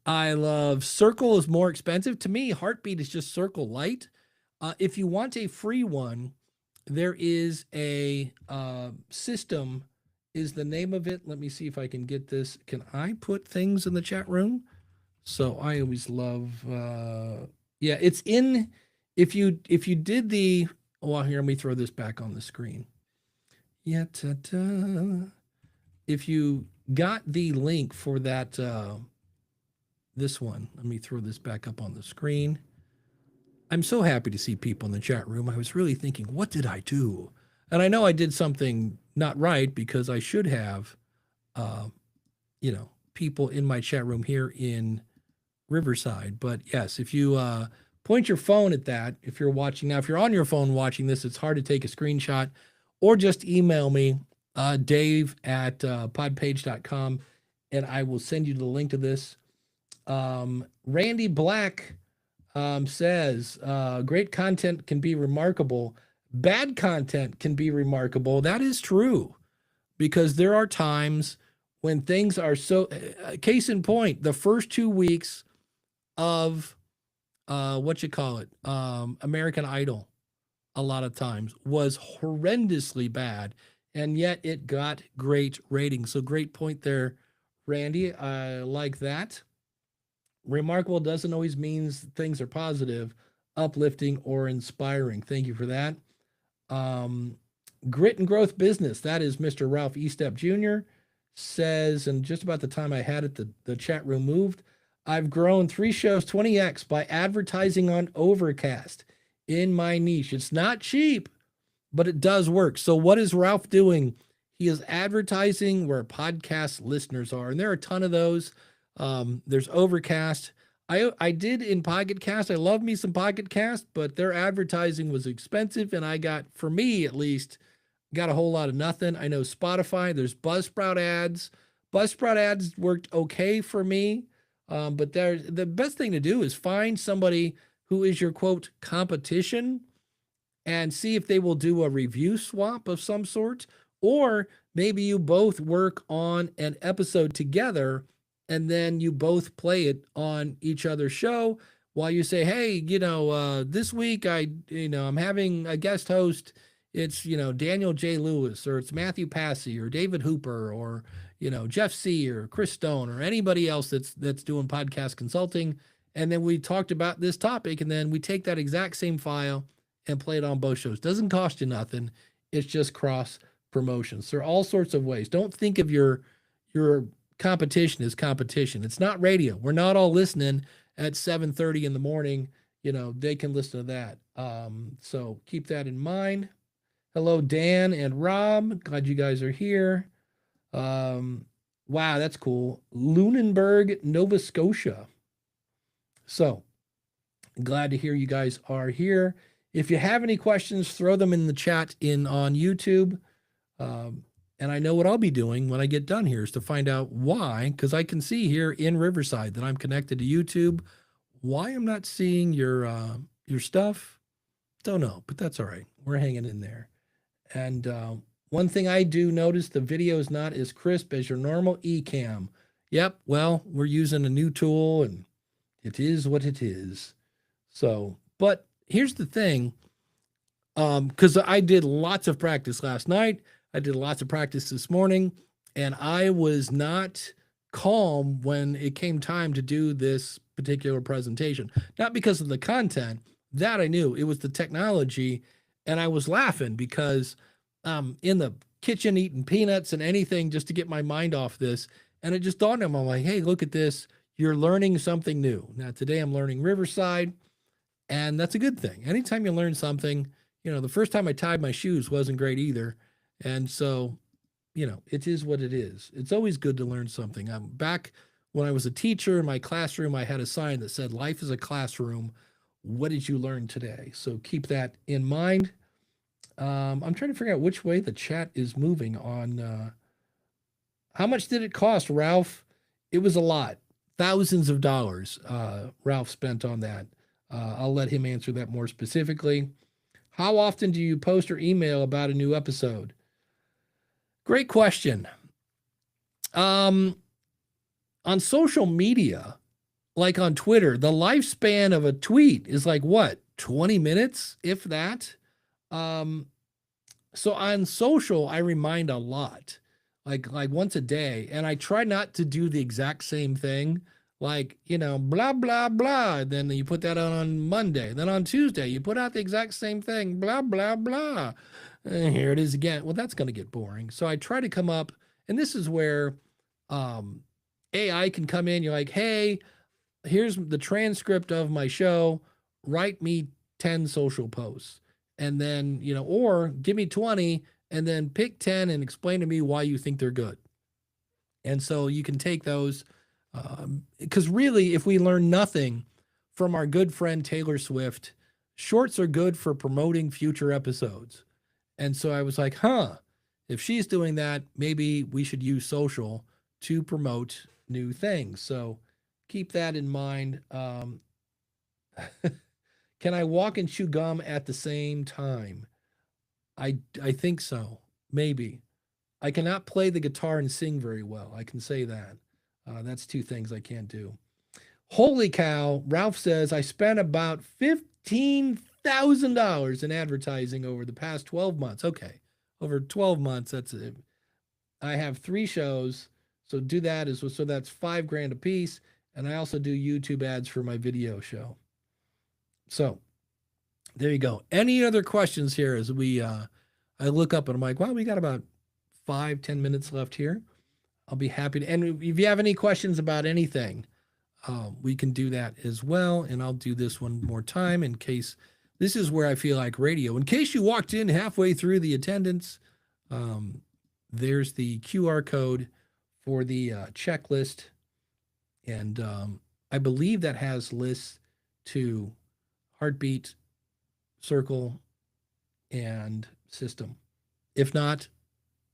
I love Circle is more expensive. To me, Heartbeat is just Circle Lite. If you want a free one, there is a System is the name of it. Let me see if I can get this. Can I put things in the chat room? So I always love, yeah, it's in, if you did the, well, here, let me throw this back on the screen. Yeah, if you got the link for that, this one, let me throw this back up on the screen. I'm so happy to see people in the chat room. I was really thinking, what did I do? And I know I did something not right because I should have, people in my chat room here in Riverside. But yes, if you point your phone at that, if you're watching now, if you're on your phone watching this, it's hard to take a screenshot, or just email me, dave@podpage.com, and I will send you the link to this. Randy Black says, great content can be remarkable. Bad content can be remarkable. That is true, because there are times when things are so, case in point, the first 2 weeks of American Idol, a lot of times was horrendously bad, and yet it got great ratings. So great point there, Randy. I like that. Remarkable doesn't always mean things are positive, uplifting, or inspiring. Thank you for that. Grit and Growth Business, that is Mr. Ralph Estep Jr., says, and just about the time I had it, the chat room moved. I've grown 3 shows 20x by advertising on Overcast in my niche. It's not cheap, but it does work. So what is Ralph doing? He is advertising where podcast listeners are, and there are a ton of those. There's Overcast. I did in Pocket Cast. I love me some Pocket Cast, but their advertising was expensive, and I got, for me at least, got a whole lot of nothing. I know Spotify, there's Buzzsprout ads. Buzzsprout ads worked okay for me, but the best thing to do is find somebody who is your, quote, competition, and see if they will do a review swap of some sort, or maybe you both work on an episode together and then you both play it on each other's show while you say, hey, this week I'm having a guest host. It's, Daniel J. Lewis, or it's Matthew Passy, or David Hooper, or, Jeff C., or Chris Stone, or anybody else that's doing podcast consulting. And then we talked about this topic, and then we take that exact same file and play it on both shows. Doesn't cost you nothing. It's just cross promotions. There are all sorts of ways. Don't think of your competition as competition. It's not radio. We're not all listening at 7:30 in the morning. They can listen to that. So keep that in mind. Hello, Dan and Rob. Glad you guys are here. Wow, that's cool. Lunenburg, Nova Scotia. So glad to hear you guys are here. If you have any questions, throw them in the chat on YouTube. And I know what I'll be doing when I get done here is to find out why, because I can see here in Riverside that I'm connected to YouTube. Why I'm not seeing your stuff, don't know, but that's all right. We're hanging in there. And one thing I do notice, the video is not as crisp as your normal Ecamm. Yep, well, we're using a new tool, and it is what it is. So, but here's the thing, because I did lots of practice last night. I did lots of practice this morning, and I was not calm when it came time to do this particular presentation. Not because of the content, that I knew. It was the technology, and I was laughing because in the kitchen eating peanuts and anything just to get my mind off this, and it just dawned on me, I'm like, hey, look at this. You're learning something new. Now, today I'm learning Riverside, And that's a good thing. Anytime you learn something, the first time I tied my shoes wasn't great either. And so, it is what it is. It's always good to learn something. I'm back when I was a teacher in my classroom, I had a sign that said, "Life is a classroom. What did you learn today?" So keep that in mind. I'm trying to figure out which way the chat is moving on. How much did it cost, Ralph? It was a lot. Thousands of dollars Ralph spent on that. I'll let him answer that more specifically. How often do you post or email about a new episode? Great question. On social media, like on Twitter, the lifespan of a tweet is like what, 20 minutes, if that? So on social, I remind a lot, like once a day, and I try not to do the exact same thing. Like, blah, blah, blah. Then you put that out on Monday. Then on Tuesday, you put out the exact same thing, blah, blah, blah. And here it is again. Well, that's going to get boring. So I try to come up, and this is where AI can come in. You're like, hey, here's the transcript of my show. Write me 10 social posts. And then, or give me 20 and then pick 10 and explain to me why you think they're good. And so you can take those, because really, if we learn nothing from our good friend Taylor Swift, shorts are good for promoting future episodes. And so I was like, if she's doing that, maybe we should use social to promote new things. So keep that in mind. Can I walk and chew gum at the same time? I think so. Maybe. I cannot play the guitar and sing very well. I can say that. That's two things I can't do. Holy cow. Ralph says, I spent about $15,000 in advertising over the past 12 months. Okay. Over 12 months, that's it. I have 3 shows. So do that so that's $5,000 a piece. And I also do YouTube ads for my video show. So there you go. Any other questions here as I look up and I'm like, wow, we got about 5-10 minutes left here. I'll be happy to. And if you have any questions about anything, we can do that as well. And I'll do this one more time in case this is where I feel like radio. In case you walked in halfway through the attendance, there's the QR code for the checklist. And I believe that has lists to heartbeat, circle, and system. If not,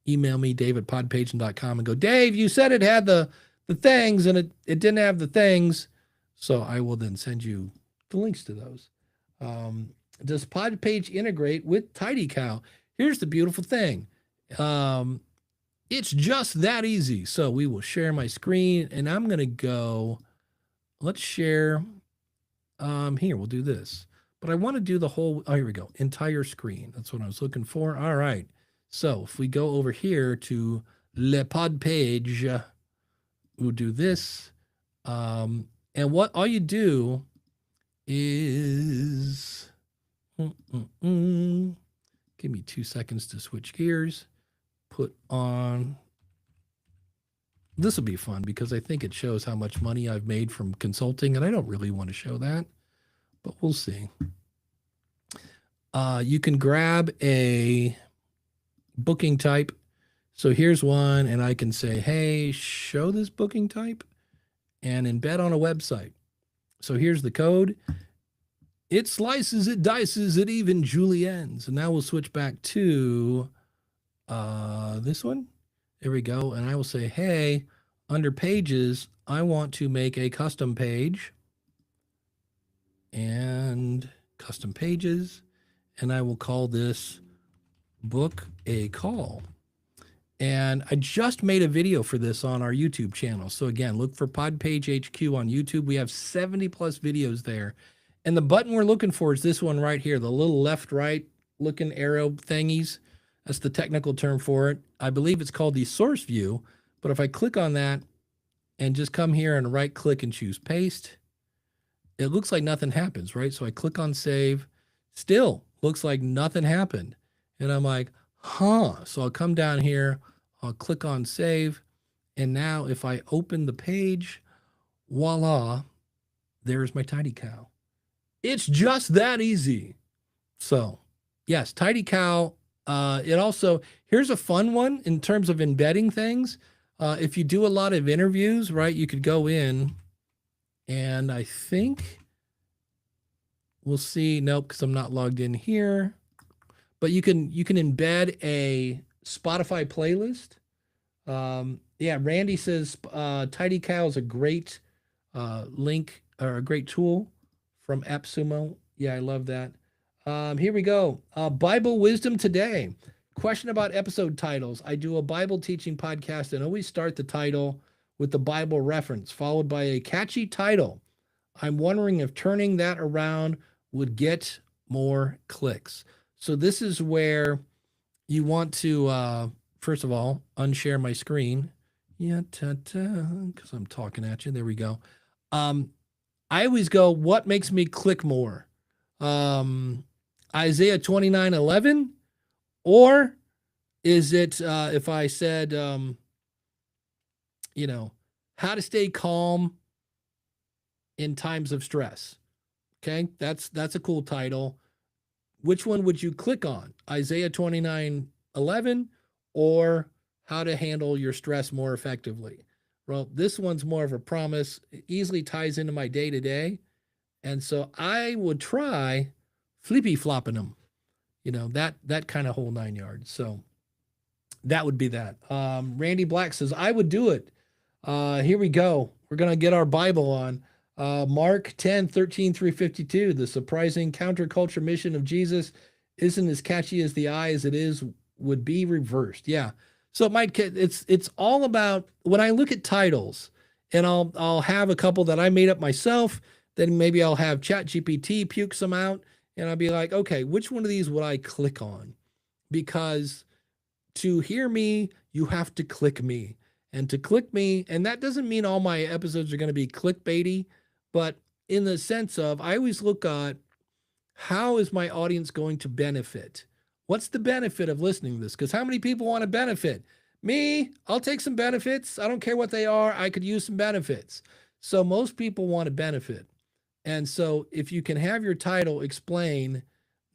email me, dave@podpagent.com, and go, Dave, you said it had the things, and it didn't have the things. So I will then send you the links to those. Does Podpage integrate with TidyCow? Here's the beautiful thing. It's just that easy. So we will share my screen, and I'm going to go, let's share. Here, we'll do this. But I want to do the whole, here we go, entire screen. That's what I was looking for. All right. So if we go over here to Le Podpage, we'll do this. And what all you do is, give me 2 seconds to switch gears, put on, this will be fun because I think it shows how much money I've made from consulting, and I don't really want to show that, but we'll see. You can grab a booking type. So here's one, and I can say, hey, show this booking type and embed on a website. So here's the code. It slices, it dices, it even juliennes. And now we'll switch back to this one. There we go. And I will say, hey, under pages, I want to make a custom page and custom pages. And I will call this book a call. And I just made a video for this on our YouTube channel. So again, look for Podpage HQ on YouTube. We have 70 plus videos there. And the button we're looking for is this one right here, the little left-right looking arrow thingies. That's the technical term for it. I believe it's called the source view. But if I click on that and just come here and right click and choose paste, it looks like nothing happens, right? So I click on save, still looks like nothing happened. And I'm like, so I'll come down here, I'll click on save. And now if I open the page, voila, there's my TidyCow. It's just that easy. So, yes, Tidy Cow. It also, here's a fun one in terms of embedding things. If you do a lot of interviews, right, you could go in and I think we'll see. Nope, because I'm not logged in here. But you can embed a Spotify playlist. Yeah, Randy says Tidy Cow is a great link or a great tool from AppSumo. Yeah, I love that. Here we go. Bible wisdom today. Question about episode titles. I do a Bible teaching podcast and always start the title with the Bible reference, followed by a catchy title. I'm wondering if turning that around would get more clicks. So this is where you want to, first of all, unshare my screen. Yeah, because I'm talking at you. There we go. I always go, what makes me click more? Isaiah 29:11, or is it if I said, how to stay calm in times of stress? Okay, that's a cool title. Which one would you click on? Isaiah 29:11 or how to handle your stress more effectively? Well, this one's more of a promise. It easily ties into my day to day. And so I would try flippy flopping them, that kind of whole 9 yards. So that would be that. Randy Black says, I would do it. Here we go. We're going to get our Bible on. Mark 10:13 through 52. The surprising counterculture mission of Jesus isn't as catchy as the eye as it is would be reversed. Yeah. So it's all about when I look at titles, and I'll have a couple that I made up myself. Then maybe I'll have ChatGPT puke some out, and I'll be like, okay, which one of these would I click on? Because to hear me, you have to click me. And to click me, and that doesn't mean all my episodes are going to be clickbaity, but in the sense of I always look at how is my audience going to benefit? What's the benefit of listening to this? Because how many people want to benefit? Me, I'll take some benefits. I don't care what they are. I could use some benefits. So most people want to benefit. And so if you can have your title explain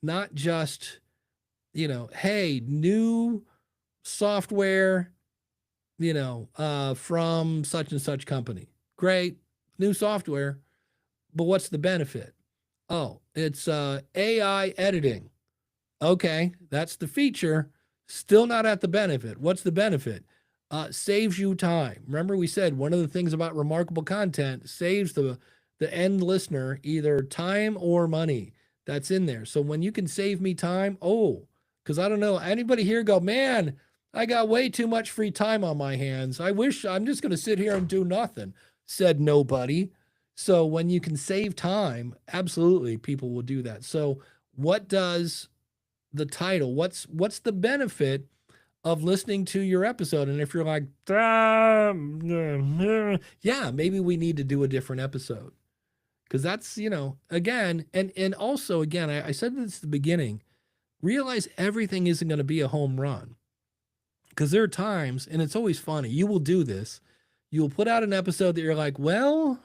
not just, hey, new software, from such and such company. Great, new software, but what's the benefit? Oh, it's AI editing. Okay, that's the feature. Still not at the benefit. What's the benefit? Saves you time. Remember we said one of the things about remarkable content saves the end listener either time or money. That's in there. So when you can save me time, because I don't know, anybody here go, man, I got way too much free time on my hands. I wish I'm just going to sit here and do nothing, said nobody. So when you can save time, absolutely people will do that. So what does the title, what's the benefit of listening to your episode? And if you're like, yeah, maybe we need to do a different episode. Because that's, again, and also, again, I said this at the beginning, realize everything isn't going to be a home run. Because there are times, and it's always funny, you will do this. You'll put out an episode that you're like, well,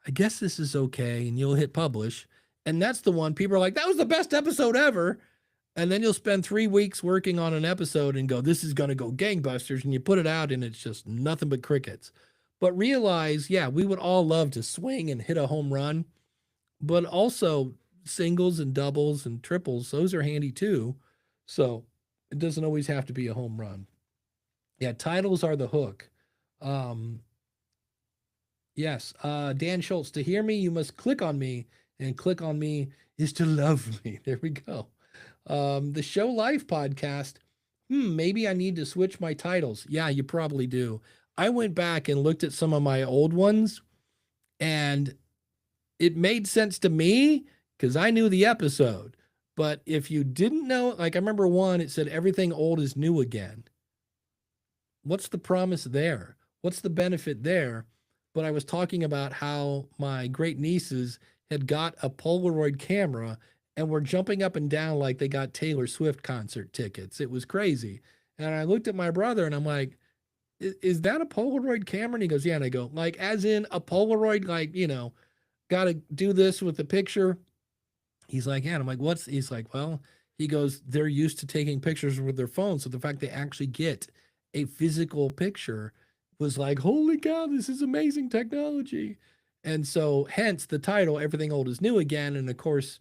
I guess this is okay. And you'll hit publish. And that's the one people are like, that was the best episode ever. And then you'll spend 3 weeks working on an episode and go, this is going to go gangbusters. And you put it out and it's just nothing but crickets. But realize, yeah, we would all love to swing and hit a home run. But also singles and doubles and triples, those are handy too. So it doesn't always have to be a home run. Yeah, titles are the hook. Yes, Dan Schultz, to hear me, you must click on me, and click on me is to love me. There we go. The Show Life podcast, maybe I need to switch my titles. Yeah, you probably do. I went back and looked at some of my old ones, and it made sense to me because I knew the episode. But if you didn't know, like I remember one, it said everything old is new again. What's the promise there? What's the benefit there? But I was talking about how my great nieces had got a Polaroid camera and were jumping up and down like they got Taylor Swift concert tickets. It was crazy. And I looked at my brother and I'm like, is that a Polaroid camera? And he goes, yeah. And I go, like, as in a Polaroid, like, got to do this with the picture. He's like, yeah. And I'm like, what's, he's like, well, he goes, they're used to taking pictures with their phone. So the fact they actually get a physical picture was like, holy cow, this is amazing technology. And so hence the title, Everything Old is New Again. And of course,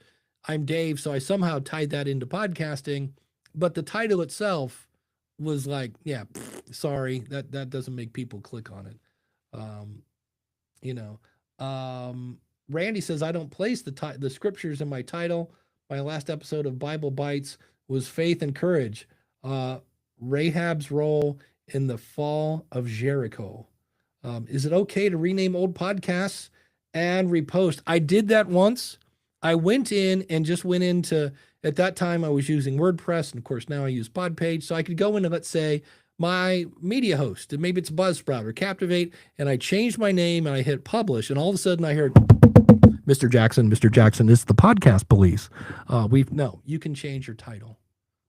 I'm Dave. So I somehow tied that into podcasting, but the title itself was like, yeah, sorry, that doesn't make people click on it. Um, you know, Randy says, I don't place the scriptures in my title. My last episode of Bible Bites was faith and courage. Rahab's role in the fall of Jericho. Is it okay to rename old podcasts and repost? I did that once. I went in and just went into, at that time I was using WordPress, and of course now I use Podpage. So I could go into, let's say, my media host, and maybe it's Buzzsprout or Captivate, and I changed my name and I hit publish, and all of a sudden I heard, Mr. Jackson, this is the podcast police. No, you can change your title.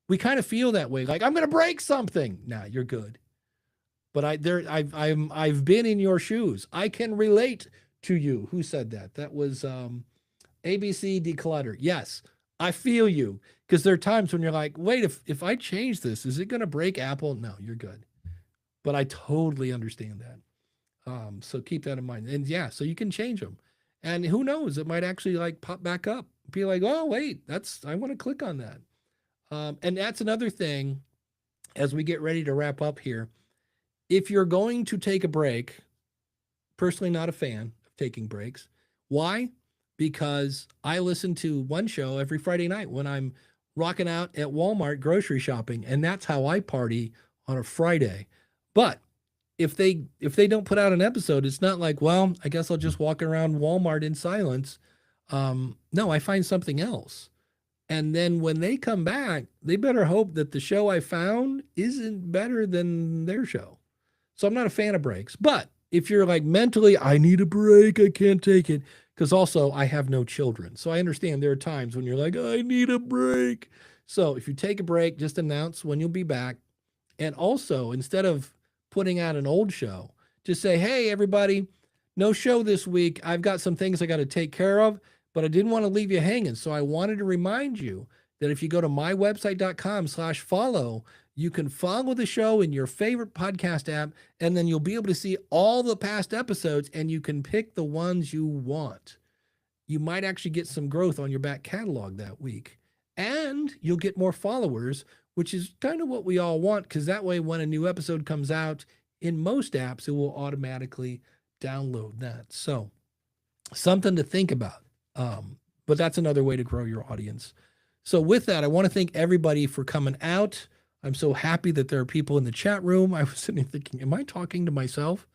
We kind of feel that way, like I'm going to break something. Nah, you're good. But I've been in your shoes. I can relate to you. Who said that? That was ABC Declutter. Yes, I feel you, because there are times when you're like, wait, if I change this, is it going to break Apple? No, you're good. But I totally understand that. So keep that in mind. And yeah, so you can change them. And who knows, it might actually like pop back up. Be like, oh, wait, I want to click on that. And that's another thing as we get ready to wrap up here. If you're going to take a break, personally not a fan of taking breaks. Why? Because I listen to one show every Friday night when I'm rocking out at Walmart grocery shopping, and that's how I party on a Friday. But if they don't put out an episode, it's not like, well, I guess I'll just walk around Walmart in silence. No, I find something else. And then when they come back, they better hope that the show I found isn't better than their show. So I'm not a fan of breaks. But if you're like mentally, I need a break, I can't take it. Because also I have no children. So I understand there are times when you're like, I need a break. So if you take a break, just announce when you'll be back. And also, instead of putting out an old show, just say, hey, everybody, no show this week. I've got some things I got to take care of, but I didn't want to leave you hanging. So I wanted to remind you that if you go to mywebsite.com/follow, you can follow the show in your favorite podcast app, and then you'll be able to see all the past episodes, and you can pick the ones you want. You might actually get some growth on your back catalog that week, and you'll get more followers, which is kind of what we all want, because that way when a new episode comes out in most apps, it will automatically download that. So something to think about. But that's another way to grow your audience. So with that, I want to thank everybody for coming out. I'm so happy that there are people in the chat room. I was sitting there thinking, am I talking to myself?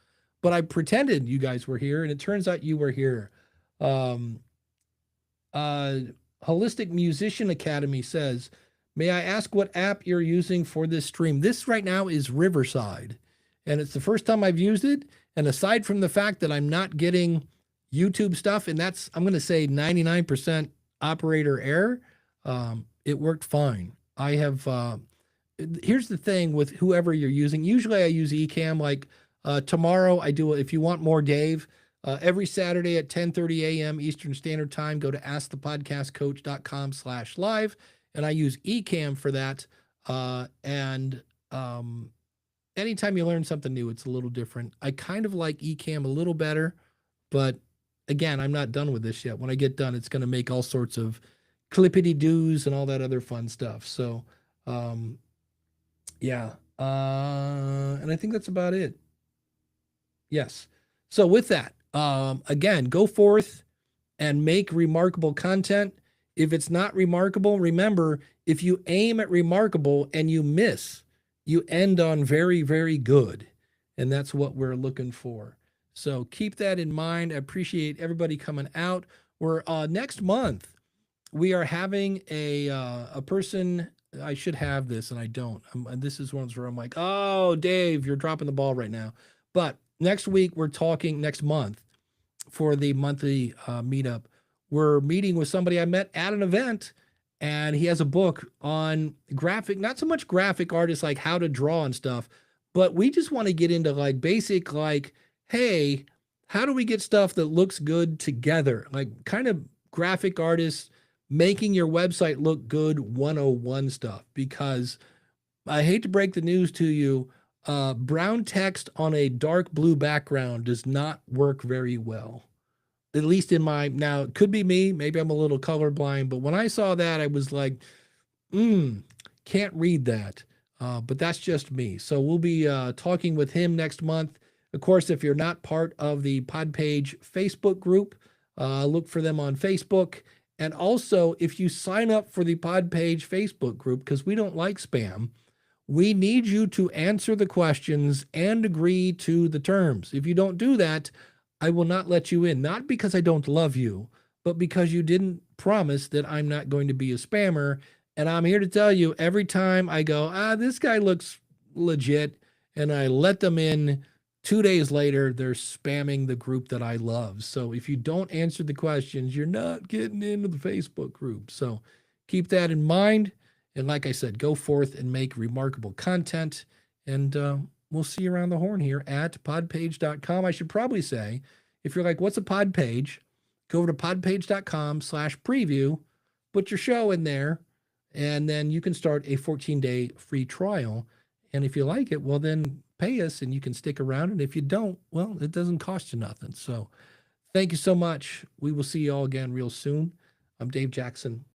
But I pretended you guys were here, and it turns out you were here. Holistic Musician Academy says, may I ask what app you're using for this stream? This right now is Riverside, and it's the first time I've used it. And aside from the fact that I'm not getting YouTube stuff, and that's, I'm going to say 99% operator error, it worked fine. I have, here's the thing with whoever you're using. Usually I use Ecamm. Like tomorrow I do, if you want more Dave, every Saturday at 10:30 a.m. Eastern Standard Time, go to askthepodcastcoach.com/live. And I use Ecamm for that. Anytime you learn something new, it's a little different. I kind of like Ecamm a little better, but again, I'm not done with this yet. When I get done, it's going to make all sorts of clippity-doos and all that other fun stuff. So, yeah. And I think that's about it. Yes. So with that, again, go forth and make remarkable content. If it's not remarkable, remember, if you aim at remarkable and you miss, you end on very, very good. And that's what we're looking for. So keep that in mind. I appreciate everybody coming out. We're next month, we are having a person. I should have this and I don't. This is one where I'm like, oh, Dave, you're dropping the ball right now. But next week, we're talking next month for the monthly meetup. We're meeting with somebody I met at an event, and he has a book on graphic, not so much graphic artists, like how to draw and stuff, but we just want to get into like basic, like, hey, how do we get stuff that looks good together? Like kind of graphic artists making your website look good 101 stuff. Because I hate to break the news to you, brown text on a dark blue background does not work very well. At least in my, now it could be me, maybe I'm a little colorblind, but when I saw that, I was like, can't read that. But that's just me. So we'll be talking with him next month. Of course, if you're not part of the Podpage Facebook group, look for them on Facebook. And also, if you sign up for the Podpage Facebook group, because we don't like spam, we need you to answer the questions and agree to the terms. If you don't do that, I will not let you in. Not because I don't love you, but because you didn't promise that I'm not going to be a spammer. And I'm here to tell you, every time I go, this guy looks legit, and I let them in, 2 days later, they're spamming the group that I love. So if you don't answer the questions, you're not getting into the Facebook group. So keep that in mind. And like I said, go forth and make remarkable content. And we'll see you around the horn here at podpage.com. I should probably say, if you're like, what's a pod page? Go over to podpage.com/preview, put your show in there, and then you can start a 14-day free trial. And if you like it, well, then pay us and you can stick around. And if you don't, well, it doesn't cost you nothing. So thank you so much. We will see you all again real soon. I'm Dave Jackson.